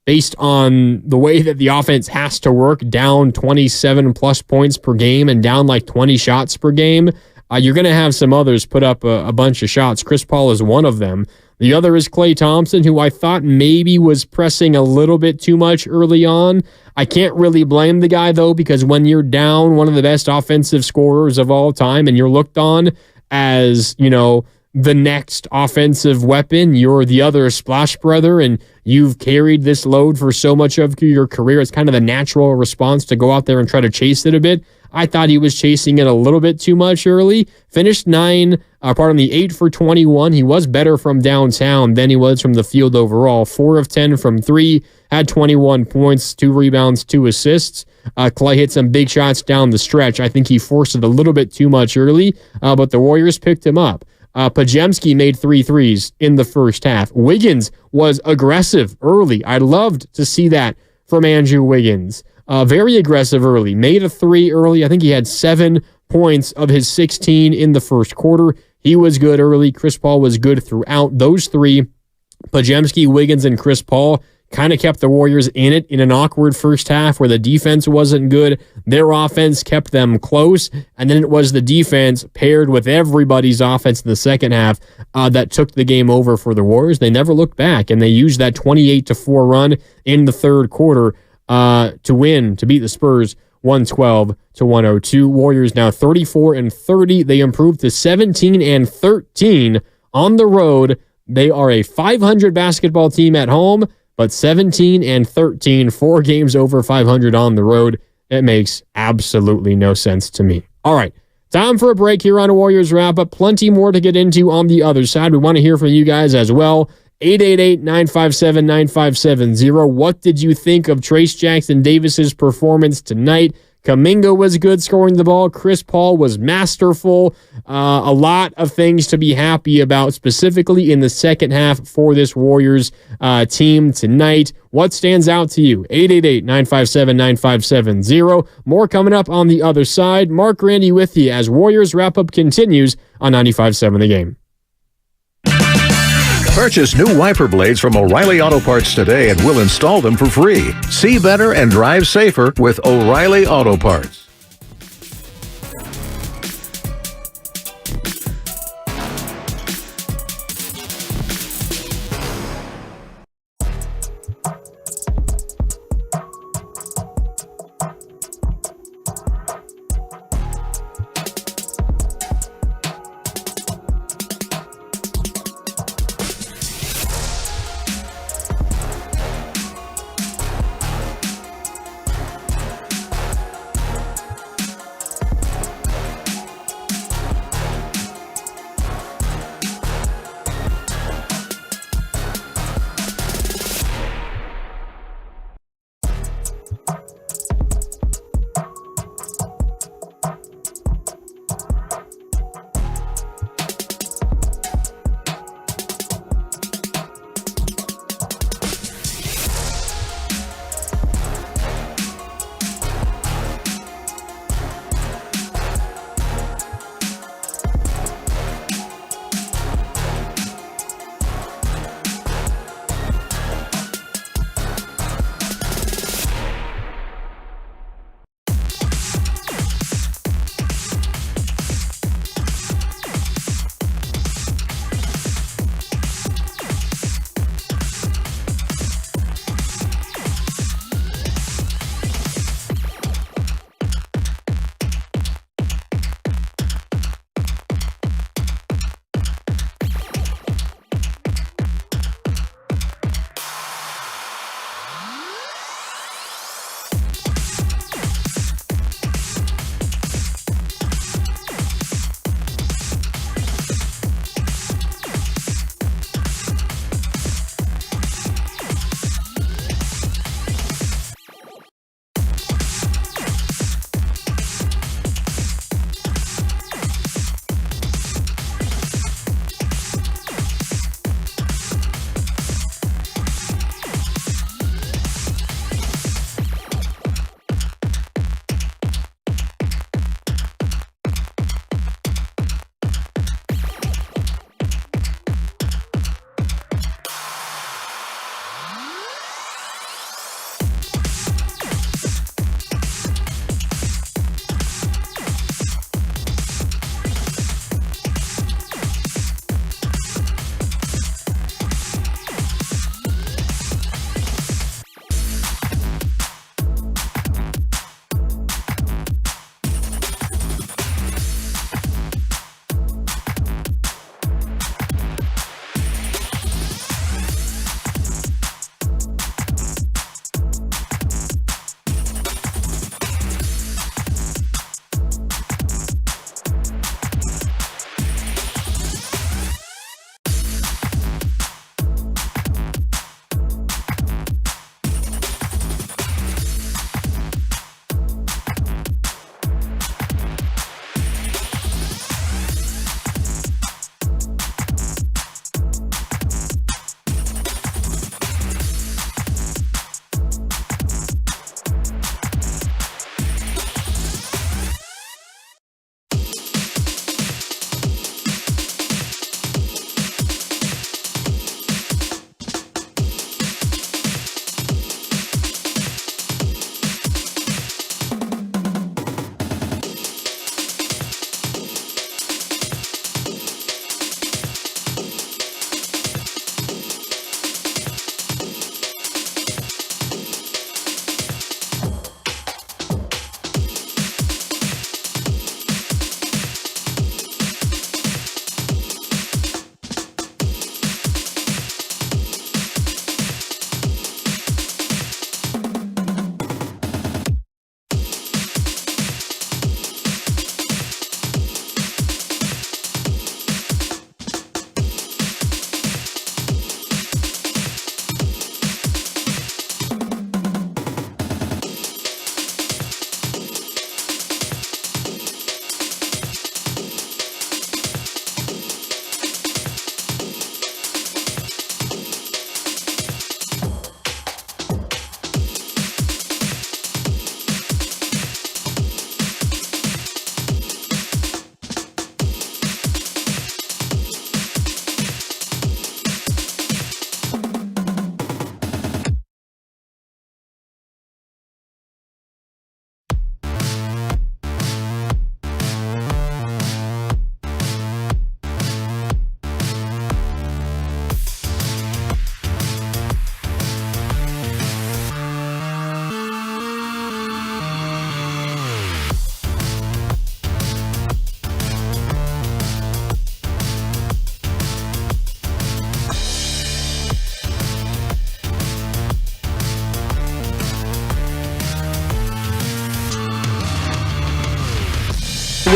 based on the way that the offense has to work, down 27 plus points per game and down like 20 shots per game. You're going to have some others put up a bunch of shots. Chris Paul is one of them. The other is Klay Thompson, who I thought maybe was pressing a little bit too much early on. I can't really blame the guy, though, because when you're down one of the best offensive scorers of all time and you're looked on as, the next offensive weapon, you're the other splash brother, and you've carried this load for so much of your career. It's kind of the natural response to go out there and try to chase it a bit. I thought he was chasing it a little bit too much early. Finished 8 for 21. He was better from downtown than he was from the field overall. 4 of 10 from 3, had 21 points, 2 rebounds, 2 assists. Klay hit some big shots down the stretch. I think he forced it a little bit too much early, but the Warriors picked him up. Pajemski made 3 threes in the first half. Wiggins was aggressive early. I loved to see that from Andrew Wiggins. Very aggressive early. Made a 3 early. I think he had 7 points of his 16 in the first quarter. He was good early. Chris Paul was good throughout. Those 3, Pajemski, Wiggins, and Chris Paul, kind of kept the Warriors in it in an awkward first half where the defense wasn't good. Their offense kept them close, and then it was the defense paired with everybody's offense in the second half that took the game over for the Warriors. They never looked back, and they used that 28-4 run in the third quarter to beat the Spurs 112-102. Warriors now 34-30. They improved to 17-13 on the road. They are a 500 basketball team at home, but 17-13, 4 games over 500 on the road. It makes absolutely no sense to me. All right, time for a break here on a Warriors Wrap-Up. Plenty more to get into on the other side. We want to hear from you guys as well. 888-957-9570. What did you think of Trayce Jackson-Davis's performance tonight? Kuminga was good scoring the ball. Chris Paul was masterful. A lot of things to be happy about, specifically in the second half for this Warriors team tonight. What stands out to you? 888-957-9570. More coming up on the other side. Mark Randy with you as Warriors Wrap-Up continues on 95.7 The Game. Purchase new wiper blades from O'Reilly Auto Parts today and we'll install them for free. See better and drive safer with O'Reilly Auto Parts.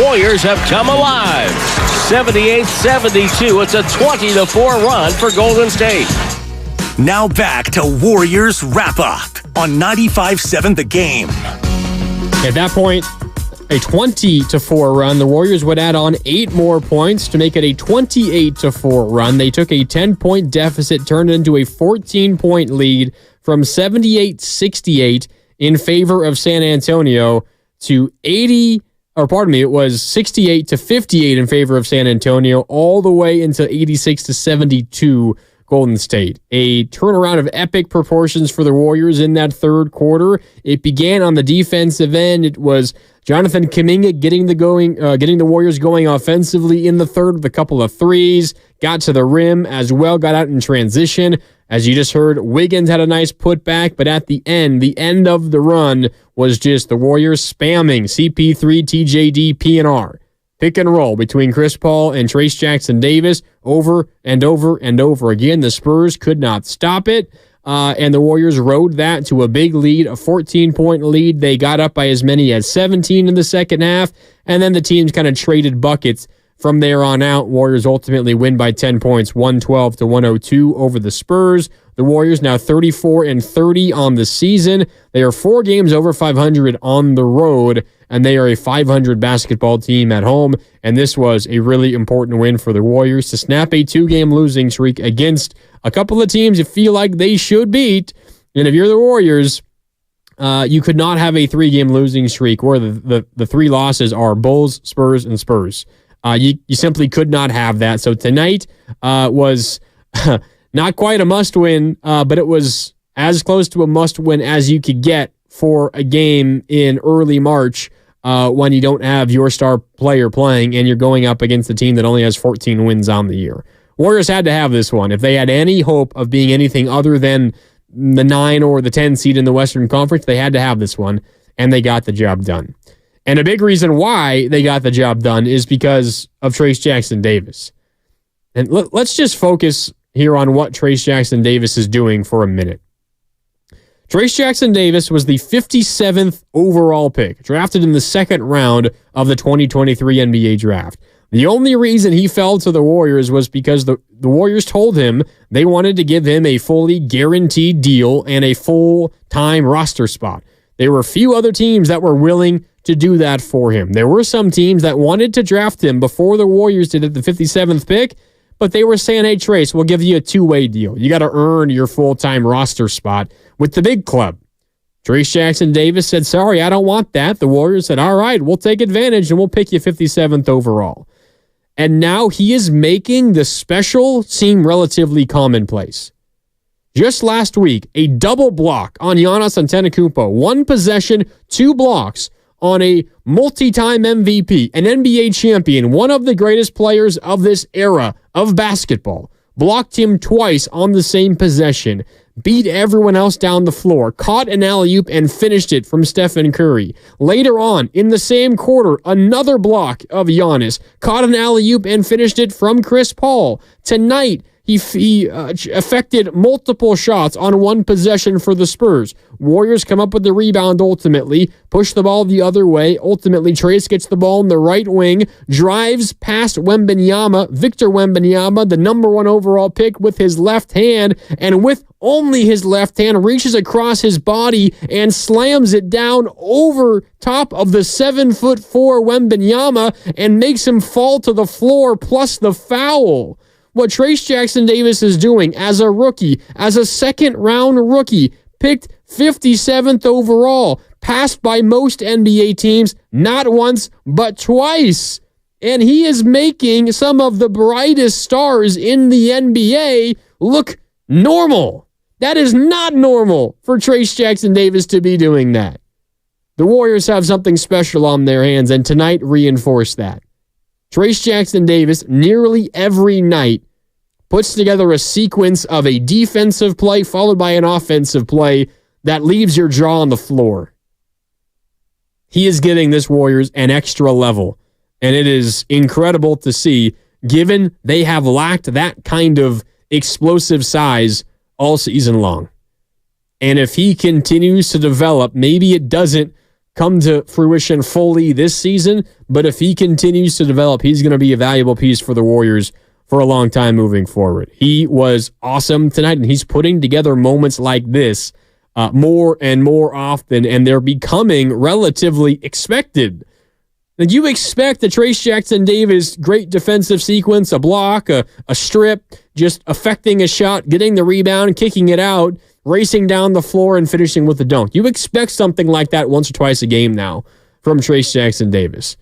Warriors have come alive. 78-72. It's a 20-4 run for Golden State. Now back to Warriors Wrap-Up on 95.7 The Game. At that point, a 20-4 run. The Warriors would add on 8 more points to make it a 28-4 run. They took a 10-point deficit, turned it into a 14-point lead from 78-68 in favor of San Antonio to it was 68-58 in favor of San Antonio, all the way into 86-72 Golden State. A turnaround of epic proportions for the Warriors in that third quarter. It began on the defensive end. It was Jonathan Kuminga getting the Warriors going offensively in the third with a couple of threes. Got to the rim as well, got out in transition. As you just heard, Wiggins had a nice putback, but at the end of the run was just the Warriors spamming CP3, TJD, PNR. Pick and roll between Chris Paul and Trayce Jackson-Davis over and over and over again. The Spurs could not stop it, and the Warriors rode that to a big lead, a 14-point lead. They got up by as many as 17 in the second half, and then the teams kind of traded buckets. From there on out, Warriors ultimately win by 10 points, 112-102 over the Spurs. The Warriors now 34-30 on the season. They are 4 games over 500 on the road, and they are a 500 basketball team at home. And this was a really important win for the Warriors to snap a 2-game losing streak against a couple of teams you feel like they should beat. And if you're the Warriors, you could not have a 3-game losing streak where the 3 losses are Bulls, Spurs, and Spurs. You simply could not have that. So tonight was not quite a must-win, but it was as close to a must-win as you could get for a game in early March when you don't have your star player playing and you're going up against a team that only has 14 wins on the year. Warriors had to have this one. If they had any hope of being anything other than the 9 or the 10 seed in the Western Conference, they had to have this one, and they got the job done. And a big reason why they got the job done is because of Trayce Jackson-Davis. And let's just focus here on what Trayce Jackson-Davis is doing for a minute. Trayce Jackson-Davis was the 57th overall pick, drafted in the second round of the 2023 NBA draft. The only reason he fell to the Warriors was because the Warriors told him they wanted to give him a fully guaranteed deal and a full-time roster spot. There were a few other teams that were willing to do that for him. There were some teams that wanted to draft him before the Warriors did at the 57th pick, but they were saying, hey, Trayce, we'll give you a 2-way deal. You got to earn your full-time roster spot with the big club. Trayce Jackson-Davis said, sorry, I don't want that. The Warriors said, all right, we'll take advantage and we'll pick you 57th overall. And now he is making the special seem relatively commonplace. Just last week, a double block on Giannis Antetokounmpo. 1 possession, 2 blocks on a multi-time MVP, an NBA champion, one of the greatest players of this era of basketball. Blocked him twice on the same possession. Beat everyone else down the floor. Caught an alley-oop and finished it from Stephen Curry. Later on, in the same quarter, another block of Giannis. Caught an alley-oop and finished it from Chris Paul. Tonight, he affected multiple shots on 1 possession for the Spurs. Warriors come up with the rebound ultimately, push the ball the other way. Ultimately, Trayce gets the ball in the right wing, drives past Wembanyama, Victor Wembanyama, the number 1 overall pick, with his left hand, and with only his left hand, reaches across his body and slams it down over top of the 7'4" Wembanyama and makes him fall to the floor, plus the foul. What Trayce Jackson-Davis is doing as a rookie, as a second-round rookie, picked 57th overall, passed by most NBA teams, not once, but twice. And he is making some of the brightest stars in the NBA look normal. That is not normal for Trayce Jackson-Davis to be doing that. The Warriors have something special on their hands, and tonight reinforced that. Trayce Jackson-Davis, nearly every night, puts together a sequence of a defensive play followed by an offensive play that leaves your jaw on the floor. He is giving this Warriors an extra level, and it is incredible to see, given they have lacked that kind of explosive size all season long. And if he continues to develop, maybe it doesn't come to fruition fully this season, but if he continues to develop, he's going to be a valuable piece for the Warriors for a long time moving forward. He was awesome tonight, and he's putting together moments like this more and more often, and they're becoming relatively expected. And you expect a Trayce Jackson-Davis great defensive sequence, a block, a strip, just affecting a shot, getting the rebound, kicking it out, racing down the floor, and finishing with a dunk. You expect something like that once or twice a game now from Trayce Jackson-Davis.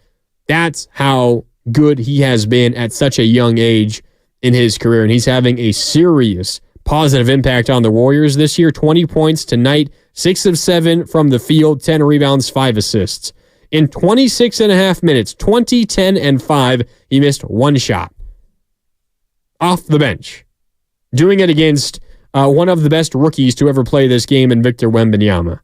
That's how good he has been at such a young age in his career, and he's having a serious positive impact on the Warriors this year. 20 points tonight, 6 of 7 from the field, 10 rebounds, 5 assists. In 26 and a half minutes, 20, 10, and 5, he missed one shot. Off the bench. Doing it against one of the best rookies to ever play this game in Victor Wembanyama.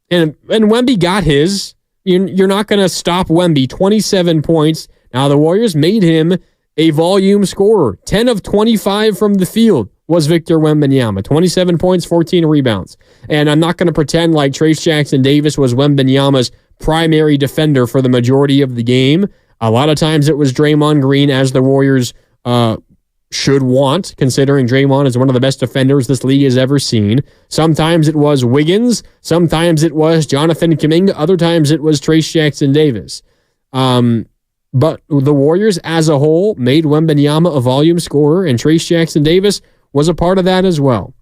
And Wemby got his. You're not going to stop Wemby. 27 points. Now the Warriors made him a volume scorer. 10 of 25 from the field was Victor Wembanyama. 27 points, 14 rebounds. And I'm not going to pretend like Trayce Jackson-Davis was Wembanyama's primary defender for the majority of the game. A lot of times it was Draymond Green, as the Warriors should want, considering Draymond is one of the best defenders this league has ever seen. Sometimes it was Wiggins. Sometimes it was Jonathan Kuminga. Other times it was Trayce Jackson-Davis. But the Warriors as a whole made Wembanyama a volume scorer, and Trayce Jackson-Davis was a part of that as well.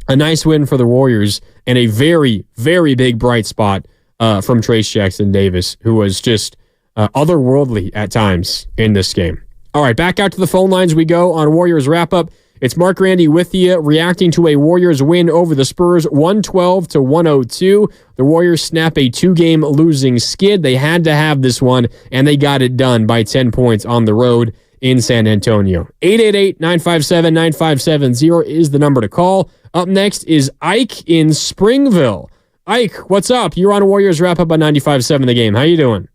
A nice win for the Warriors, and a very, very big bright spot from Trayce Jackson-Davis, who was just otherworldly at times in this game. All right, back out to the phone lines we go on Warriors Wrap-Up. It's Mark Randy with you, reacting to a Warriors win over the Spurs, 112-102. The Warriors snap a 2-game losing skid. They had to have this one, and they got it done by 10 points on the road in San Antonio. 888-957-9570 is the number to call. Up next is Ike in Springville. Ike, what's up? You're on Warriors Wrap-Up on 95.7 The Game. How you doing?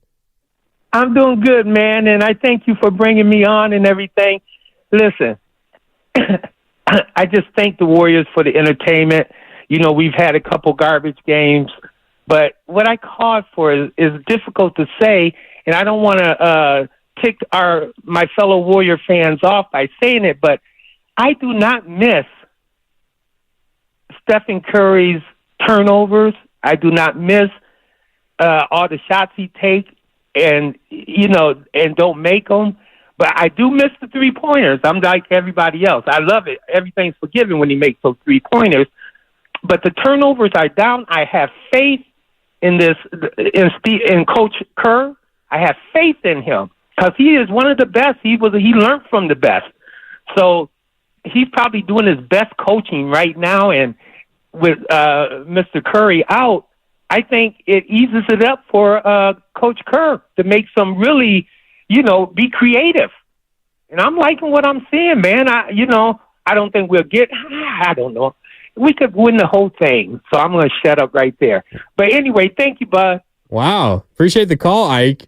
I'm doing good, man, and I thank you for bringing me on and everything. Listen, I just thank the Warriors for the entertainment. You know, we've had a couple garbage games, but what I called for is difficult to say, and I don't want to tick my fellow Warrior fans off by saying it, but I do not miss Stephen Curry's turnovers. I do not miss all the shots he takes and don't make them. But I do miss the three-pointers. I'm like everybody else. I love it. Everything's forgiven when he makes those three-pointers. But the turnovers are down. I have faith in Coach Kerr. I have faith in him because he is one of the best. He learned from the best. So he's probably doing his best coaching right now. And with Mr. Curry out, I think it eases it up for Coach Kerr to make some really, be creative. And I'm liking what I'm seeing, man. I don't think we'll get, I don't know. We could win the whole thing. So I'm going to shut up right there. But anyway, thank you, bud. Wow. Appreciate the call, Ike.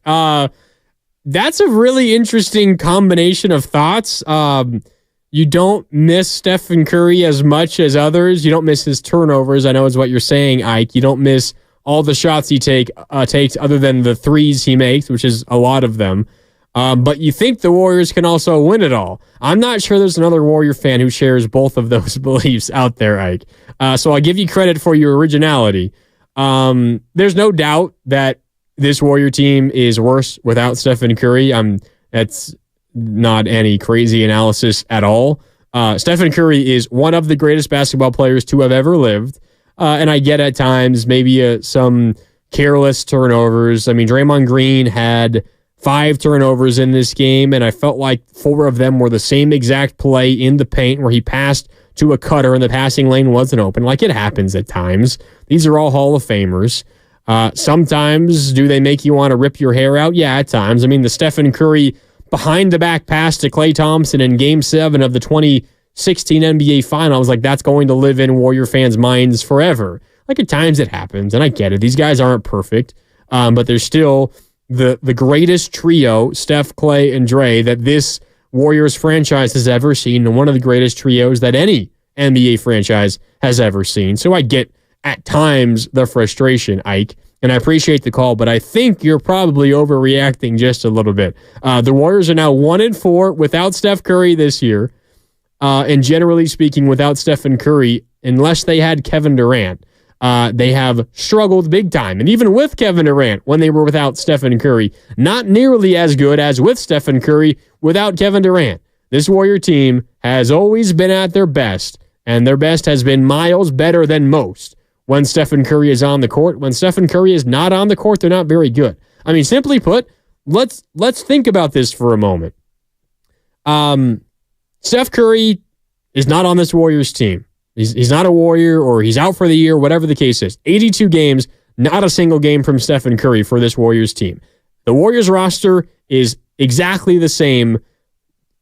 That's a really interesting combination of thoughts. You don't miss Stephen Curry as much as others. You don't miss his turnovers, I know is what you're saying, Ike. You don't miss all the shots he takes other than the threes he makes, which is a lot of them. But you think the Warriors can also win it all. I'm not sure there's another Warrior fan who shares both of those beliefs out there, Ike. So I'll give you credit for your originality. There's no doubt that this Warrior team is worse without Stephen Curry. That's not any crazy analysis at all. Stephen Curry is one of the greatest basketball players to have ever lived. And I get at times maybe some careless turnovers. I mean, Draymond Green had 5 turnovers in this game, and I felt like 4 of them were the same exact play in the paint where he passed to a cutter and the passing lane wasn't open. Like, it happens at times. These are all Hall of Famers. Sometimes do they make you want to rip your hair out? Yeah, at times. I mean, the Stephen Curry behind-the-back pass to Klay Thompson in Game 7 of the 2016 NBA Finals, like, that's going to live in Warrior fans' minds forever. Like, at times it happens, and I get it. These guys aren't perfect, but they're still the greatest trio, Steph, Klay, and Dre, that this Warriors franchise has ever seen, and one of the greatest trios that any NBA franchise has ever seen. So I get, at times, the frustration, Ike. and I appreciate the call, but I think you're probably overreacting just a little bit. The Warriors are now 1-4 without Steph Curry this year, and generally speaking, without Stephen Curry, unless they had Kevin Durant. They have struggled big time. And even with Kevin Durant, when they were without Stephen Curry, not nearly as good as with Stephen Curry without Kevin Durant. This Warrior team has always been at their best, and their best has been miles better than most when Stephen Curry is on the court. When Stephen Curry is not on the court, they're not very good. I mean, simply put, let's think about this for a moment. Steph Curry is not on this Warriors team. He's not a Warrior, or he's out for the year, whatever the case is. 82 games, not a single game from Stephen Curry for this Warriors team. The Warriors roster is exactly the same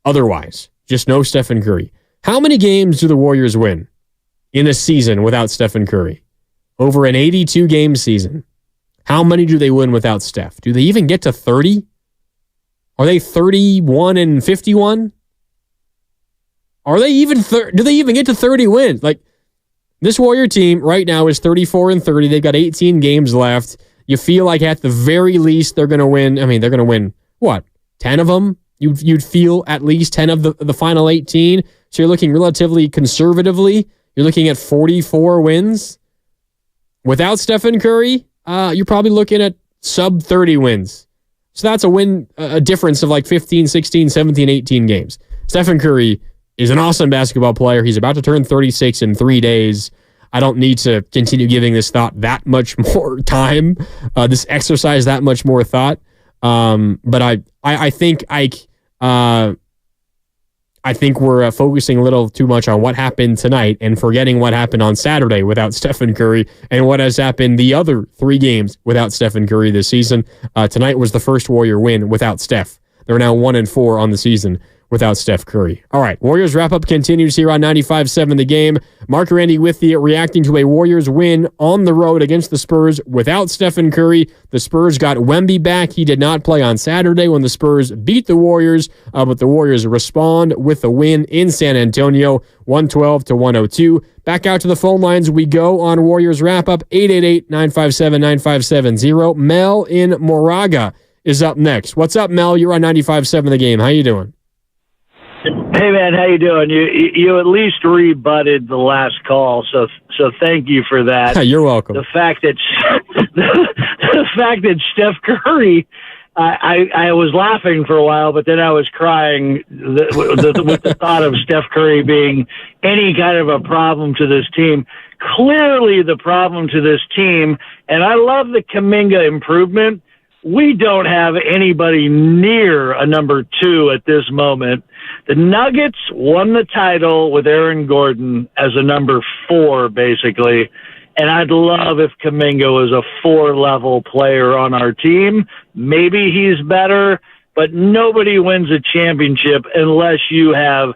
otherwise, just no Stephen Curry. How many games do the Warriors win in a season without Stephen Curry? Over an 82-game season. How many do they win without Steph? Do they even get to 30? Are they 31-51? Are they even do they even get to 30 wins? Like, this Warrior team right now is 34-30. They've got 18 games left. You feel like at the very least they're going to win. I mean, they're going to win, what, 10 of them? You'd feel at least 10 of the final 18. So you're looking relatively conservatively. You're looking at 44 wins. Without Stephen Curry, you're probably looking at sub 30 wins. So that's a difference of like 15, 16, 17, 18 games. Stephen Curry is an awesome basketball player. He's about to turn 36 in 3 days. I don't need to continue giving this thought that much more time, this exercise that much more thought. But I think we're focusing a little too much on what happened tonight and forgetting what happened on Saturday without Stephen Curry and what has happened the other 3 games without Stephen Curry this season. Tonight was the first Warrior win without Steph. They're now 1-4 on the season without Steph Curry. All right, Warriors wrap-up continues here on 95.7 The Game. Mark Randy with you, reacting to a Warriors win on the road against the Spurs without Stephen Curry. The Spurs got Wemby back. He did not play on Saturday when the Spurs beat the Warriors, but the Warriors respond with a win in San Antonio, 112-102. Back out to the phone lines we go on Warriors wrap-up, 888-957-9570. Mel in Moraga is up next. What's up, Mel? You're on 95.7 The Game. How you doing? Hey man, how you doing? You at least rebutted the last call, so thank you for that. You're welcome. The fact that Steph Curry, I was laughing for a while, but then I was crying with the thought of Steph Curry being any kind of a problem to this team. Clearly, the problem to this team, and I love the Kuminga improvement. We don't have anybody near a number 2 at this moment. The Nuggets won the title with Aaron Gordon as a number 4, basically. And I'd love if Kuminga was a 4-level player on our team. Maybe he's better, but nobody wins a championship unless you have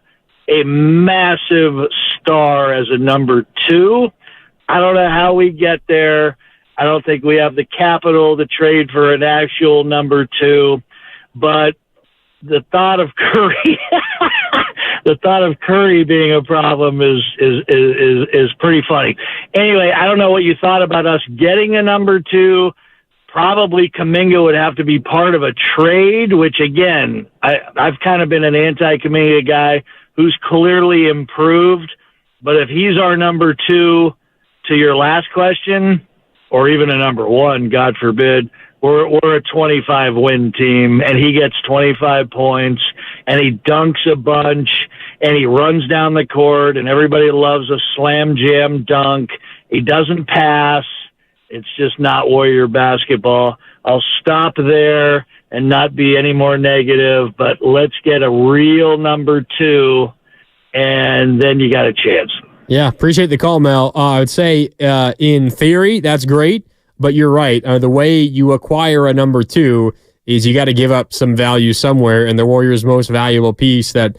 a massive star as a number 2. I don't know how we get there. I don't think we have the capital to trade for an actual number 2, but the thought of Curry, being a problem is pretty funny. Anyway, I don't know what you thought about us getting a number 2. Probably Kuminga would have to be part of a trade, which again, I've kind of been an anti-Kuminga guy who's clearly improved. But if he's our number 2, to your last question, or even a number 1, God forbid, we're a 25-win team, and he gets 25 points, and he dunks a bunch, and he runs down the court, and everybody loves a slam jam dunk. He doesn't pass. It's just not Warrior basketball. I'll stop there and not be any more negative, but let's get a real number 2, and then you got a chance. Yeah, appreciate the call, Mel. I would say, in theory, that's great, but you're right. The way you acquire a number 2 is you got to give up some value somewhere, and the Warriors' most valuable piece that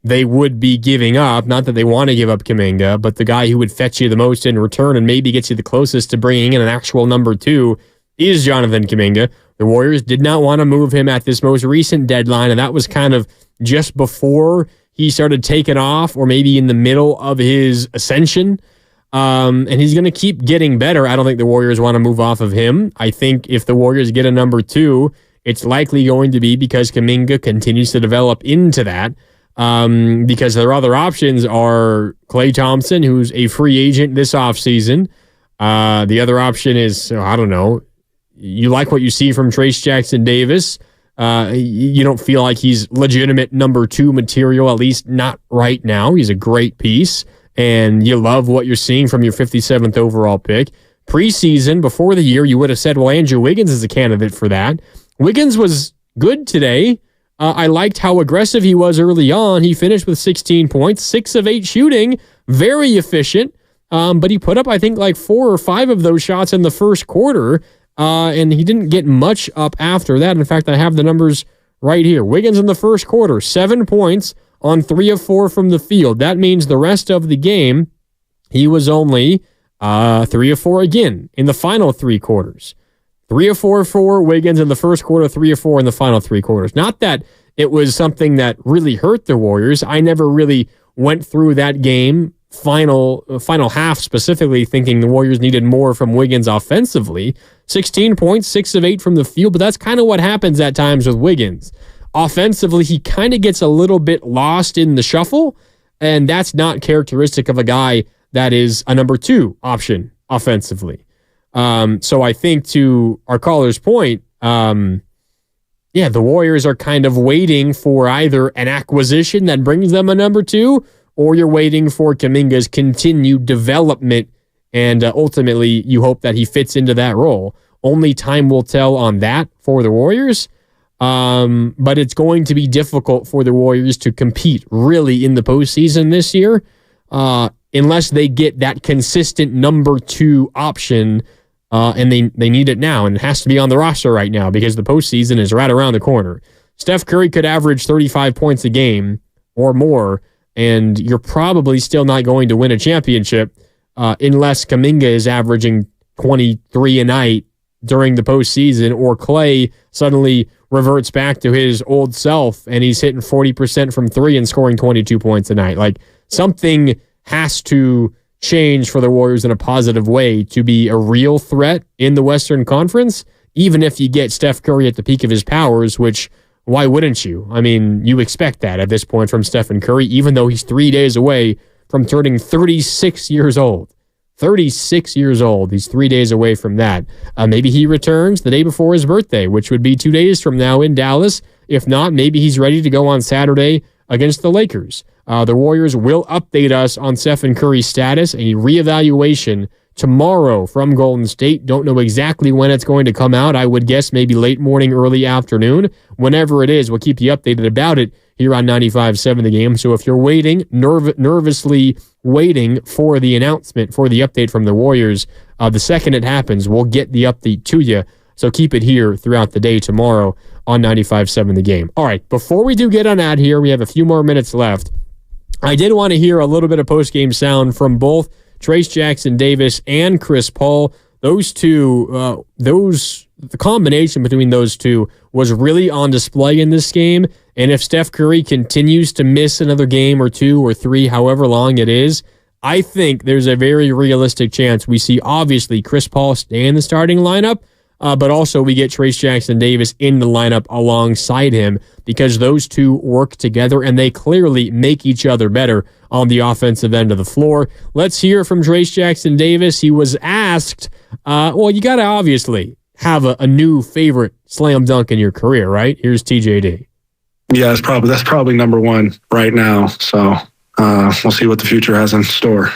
they would be giving up, not that they want to give up Kuminga, but the guy who would fetch you the most in return and maybe gets you the closest to bringing in an actual number 2 is Jonathan Kuminga. The Warriors did not want to move him at this most recent deadline, and that was kind of just before he started taking off, or maybe in the middle of his ascension. And he's going to keep getting better. I don't think the Warriors want to move off of him. I think if the Warriors get a number 2, it's likely going to be because Kuminga continues to develop into that. Because their other options are Klay Thompson, who's a free agent this offseason. The other option is, I don't know, you like what you see from Trayce Jackson-Davis. You don't feel like he's legitimate number 2 material, at least not right now. He's a great piece, and you love what you're seeing from your 57th overall pick. Preseason, before the year, you would have said, well, Andrew Wiggins is a candidate for that. Wiggins was good today. I liked how aggressive he was early on. He finished with 16 points, 6 of 8 shooting, very efficient. But he put up, I think, like 4 or 5 of those shots in the first quarter, and he didn't get much up after that. In fact, I have the numbers right here. Wiggins in the first quarter, 7 points on 3 of 4 from the field. That means the rest of the game, he was only 3 of 4 again in the final 3 quarters. 3 of 4 for Wiggins in the first quarter, 3 of 4 in the final 3 quarters. Not that it was something that really hurt the Warriors. I never really went through that game, final half specifically, thinking the Warriors needed more from Wiggins offensively. 16 points, 6 of 8 from the field, but that's kind of what happens at times with Wiggins. Offensively, he kind of gets a little bit lost in the shuffle, and that's not characteristic of a guy that is a number 2 option offensively. So I think to our caller's point, the Warriors are kind of waiting for either an acquisition that brings them a number 2, or you're waiting for Kuminga's continued development, and ultimately you hope that he fits into that role. Only time will tell on that for the Warriors, but it's going to be difficult for the Warriors to compete really in the postseason this year unless they get that consistent number 2 option. And they need it now, and it has to be on the roster right now because the postseason is right around the corner. Steph Curry could average 35 points a game or more, and you're probably still not going to win a championship unless Kuminga is averaging 23 a night during the postseason, or Klay suddenly reverts back to his old self and he's hitting 40% from 3 and scoring 22 points a night. Like, something has to change for the Warriors in a positive way to be a real threat in the Western Conference, even if you get Steph Curry at the peak of his powers, which, why wouldn't you? I mean, you expect that at this point from Stephen Curry, even though he's 3 days away from turning 36 years old. 36 years old. He's 3 days away from that. Maybe he returns the day before his birthday, which would be 2 days from now in Dallas. If not, maybe he's ready to go on Saturday against the Lakers. The Warriors will update us on Stephen Curry's status, a reevaluation tomorrow from Golden State. Don't know exactly when it's going to come out. I would guess maybe late morning, early afternoon. Whenever it is, we'll keep you updated about it here on 95.7 The Game. So if you're waiting, nervously waiting for the announcement, for the update from the Warriors, the second it happens, we'll get the update to you. So keep it here throughout the day tomorrow on 95.7 The Game. All right, before we do get on out here, we have a few more minutes left. I did want to hear a little bit of post-game sound from both Trayce Jackson-Davis and Chris Paul. Those two, the combination between those two was really on display in this game. And if Steph Curry continues to miss another game or 2 or 3, however long it is, I think there's a very realistic chance we see, obviously, Chris Paul stay in the starting lineup, but also we get Trayce Jackson-Davis in the lineup alongside him, because those two work together and they clearly make each other better on the offensive end of the floor. Let's hear from Trayce Jackson-Davis. He was asked, you got to obviously have a new favorite slam dunk in your career, right? Here's TJD. Yeah, that's probably number 1 right now. So we'll see what the future has in store.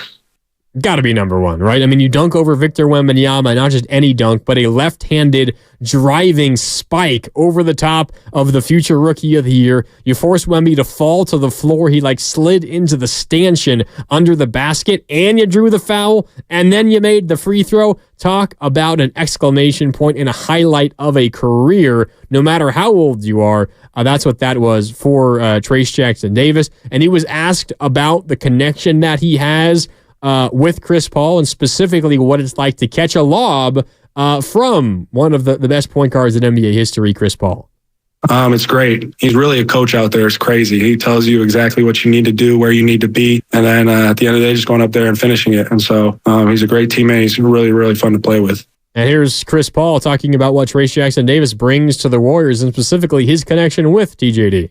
Got to be number 1, right? I mean, you dunk over Victor Wembanyama, not just any dunk, but a left-handed driving spike over the top of the future Rookie of the Year. You force Wemby to fall to the floor. He slid into the stanchion under the basket, and you drew the foul, and then you made the free throw. Talk about an exclamation point and a highlight of a career, no matter how old you are. That's what that was for Trayce Jackson-Davis. And he was asked about the connection that he has with Chris Paul, and specifically what it's like to catch a lob from one of the best point guards in NBA history, Chris Paul. It's great. He's really a coach out there. It's crazy. He tells you exactly what you need to do, where you need to be, and then at the end of the day, just going up there and finishing it. And so he's a great teammate. He's really, really fun to play with. And here's Chris Paul talking about what Trayce Jackson-Davis brings to the Warriors and specifically his connection with TJD.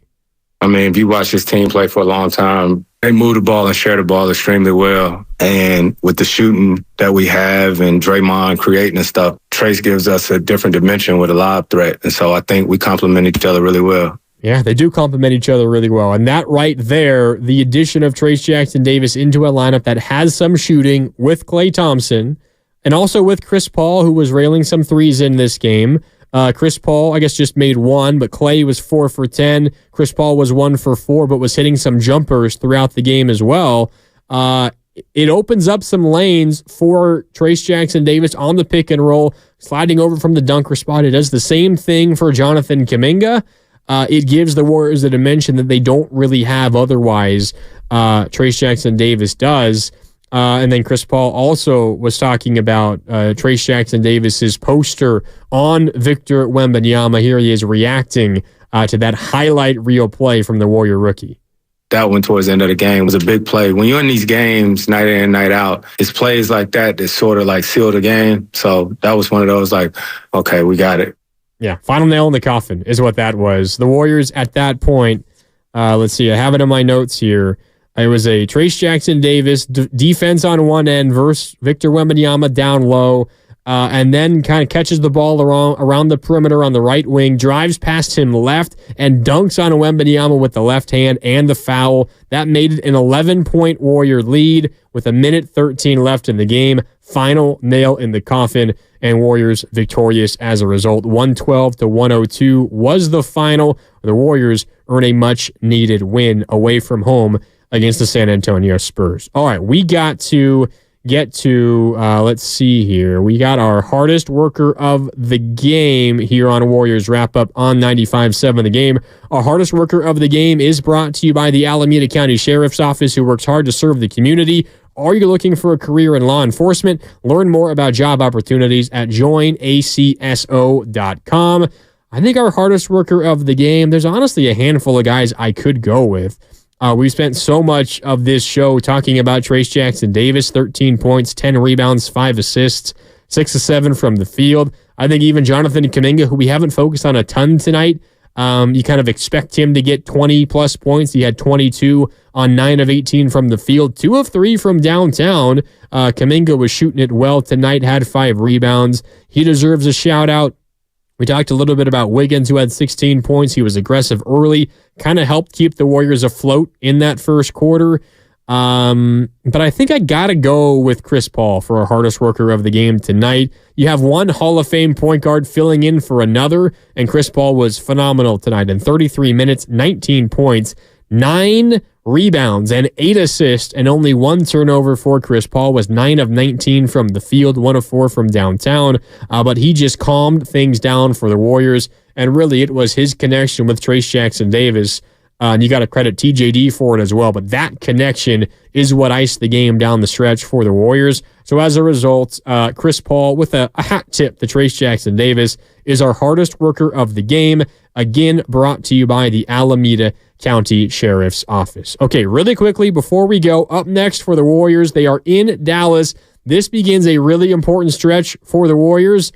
I mean, if you watch this team play for a long time, they move the ball and share the ball extremely well. And with the shooting that we have and Draymond creating and stuff, Trayce gives us a different dimension with a lob threat. And so I think we complement each other really well. Yeah, they do complement each other really well. And that right there, the addition of Trayce Jackson-Davis into a lineup that has some shooting with Klay Thompson and also with Chris Paul, who was railing some threes in this game. Chris Paul, I guess, just made one, but Klay was 4 for 10. Chris Paul was 1 for 4, but was hitting some jumpers throughout the game as well. It opens up some lanes for Trayce Jackson-Davis on the pick and roll, sliding over from the dunker spot. It does the same thing for Jonathan Kuminga. It gives the Warriors a dimension that they don't really have otherwise. Trayce Jackson-Davis does. And then Chris Paul also was talking about Trayce Jackson-Davis's poster on Victor Wembanyama. Here he is reacting to that highlight reel play from the Warrior rookie. That one towards the end of the game was a big play. When you're in these games night in and night out, it's plays like that sort of like seal the game. So that was one of those like, okay, we got it. Yeah, final nail in the coffin is what that was. The Warriors at that point, let's see, I have it in my notes here. It was a Trayce Jackson-Davis defense on one end versus Victor Wembanyama down low, and then kind of catches the ball around the perimeter on the right wing, drives past him left, and dunks on Wembanyama with the left hand and the foul. That made it an 11-point Warrior lead with 1:13 left in the game. Final nail in the coffin, and Warriors victorious as a result. 112-102 was the final. The Warriors earn a much-needed win away from home against the San Antonio Spurs. All right, we got to get to, let's see here. We got our hardest worker of the game here on Warriors Wrap-Up on 95.7 The Game. Our hardest worker of the game is brought to you by the Alameda County Sheriff's Office, who works hard to serve the community. Are you looking for a career in law enforcement? Learn more about job opportunities at joinacso.com. I think our hardest worker of the game, there's honestly a handful of guys I could go with. We spent so much of this show talking about Trayce Jackson-Davis, 13 points, 10 rebounds, 5 assists, 6 of 7 from the field. I think even Jonathan Kuminga, who we haven't focused on a ton tonight, you kind of expect him to get 20-plus points. He had 22 on 9 of 18 from the field, 2 of 3 from downtown. Kuminga was shooting it well tonight, had 5 rebounds. He deserves a shout-out. We talked a little bit about Wiggins, who had 16 points. He was aggressive early, kind of helped keep the Warriors afloat in that first quarter. But I think I got to go with Chris Paul for our hardest worker of the game tonight. You have one Hall of Fame point guard filling in for another, and Chris Paul was phenomenal tonight. In 33 minutes, 19 points, 9 rebounds, and 8 assists, and only 1 turnover for Chris Paul. Was 9 of 19 from the field, 1 of 4 from downtown. But he just calmed things down for the Warriors, and really it was his connection with Trayce Jackson-Davis. And you got to credit TJD for it as well, but that connection is what iced the game down the stretch for the Warriors. So as a result, Chris Paul, with a hat tip to Trayce Jackson-Davis, is our hardest worker of the game. Again, brought to you by the Alameda County Sheriff's Office. Okay, really quickly before we go, up next for the Warriors, they are in Dallas. This begins a really important stretch for the Warriors.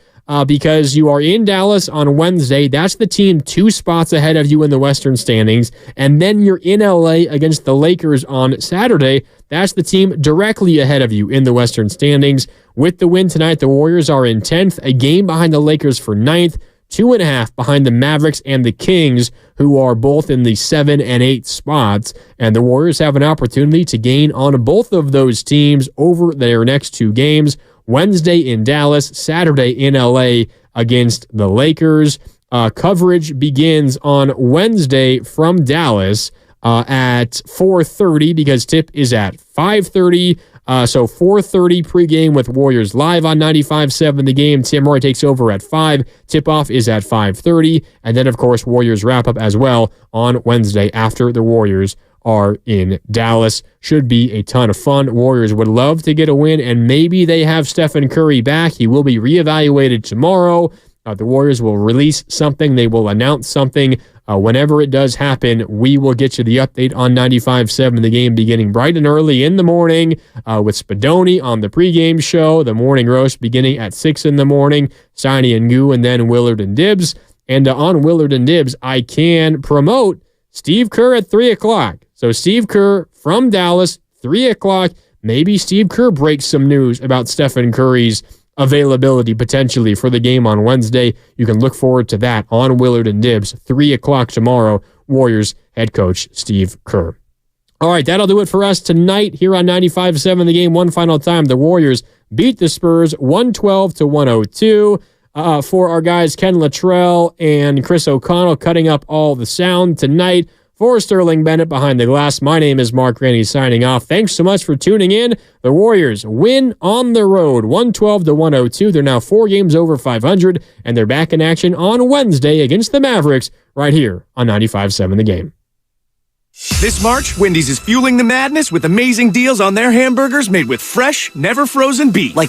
Because you are in Dallas on Wednesday. That's the team 2 spots ahead of you in the Western standings. And then you're in LA against the Lakers on Saturday. That's the team directly ahead of you in the Western standings. With the win tonight, the Warriors are in 10th, a game behind the Lakers for 9th, 2.5 behind the Mavericks and the Kings, who are both in the 7 and 8 spots. And the Warriors have an opportunity to gain on both of those teams over their next 2 games. Wednesday in Dallas, Saturday in LA against the Lakers. Coverage begins on Wednesday from Dallas at 4:30 because tip is at 5:30. So 4:30 pregame with Warriors Live on 95.7 The Game. Tim Roy takes over at 5. Tip-off is at 5:30. And then, of course, Warriors wrap-up as well on Wednesday after the Warriors are in Dallas. Should be a ton of fun. Warriors would love to get a win, and maybe they have Stephen Curry back. He will be reevaluated tomorrow. The Warriors will release something. They will announce something. Whenever it does happen, we will get you the update on 95.7 The Game, beginning bright and early in the morning with Spadoni on the pregame show. The morning roast beginning at 6 in the morning. Steiny and Goo, and then Willard and Dibbs. And on Willard and Dibbs, I can promote Steve Kerr at 3 o'clock. So Steve Kerr from Dallas, 3 o'clock. Maybe Steve Kerr breaks some news about Stephen Curry's availability potentially for the game on Wednesday. You can look forward to that on Willard and Dibbs, 3 o'clock tomorrow. Warriors head coach Steve Kerr. All right, that'll do it for us tonight here on 95.7 The Game. One final time, the Warriors beat the Spurs 112-102. For our guys Ken Luttrell and Chris O'Connell cutting up all the sound tonight. For Sterling Bennett behind the glass, my name is Mark Graney signing off. Thanks so much for tuning in. The Warriors win on the road, 112-102. They're now 4 games over 500, and they're back in action on Wednesday against the Mavericks right here on 95.7 The Game. This March, Wendy's is fueling the madness with amazing deals on their hamburgers made with fresh, never frozen beef. Like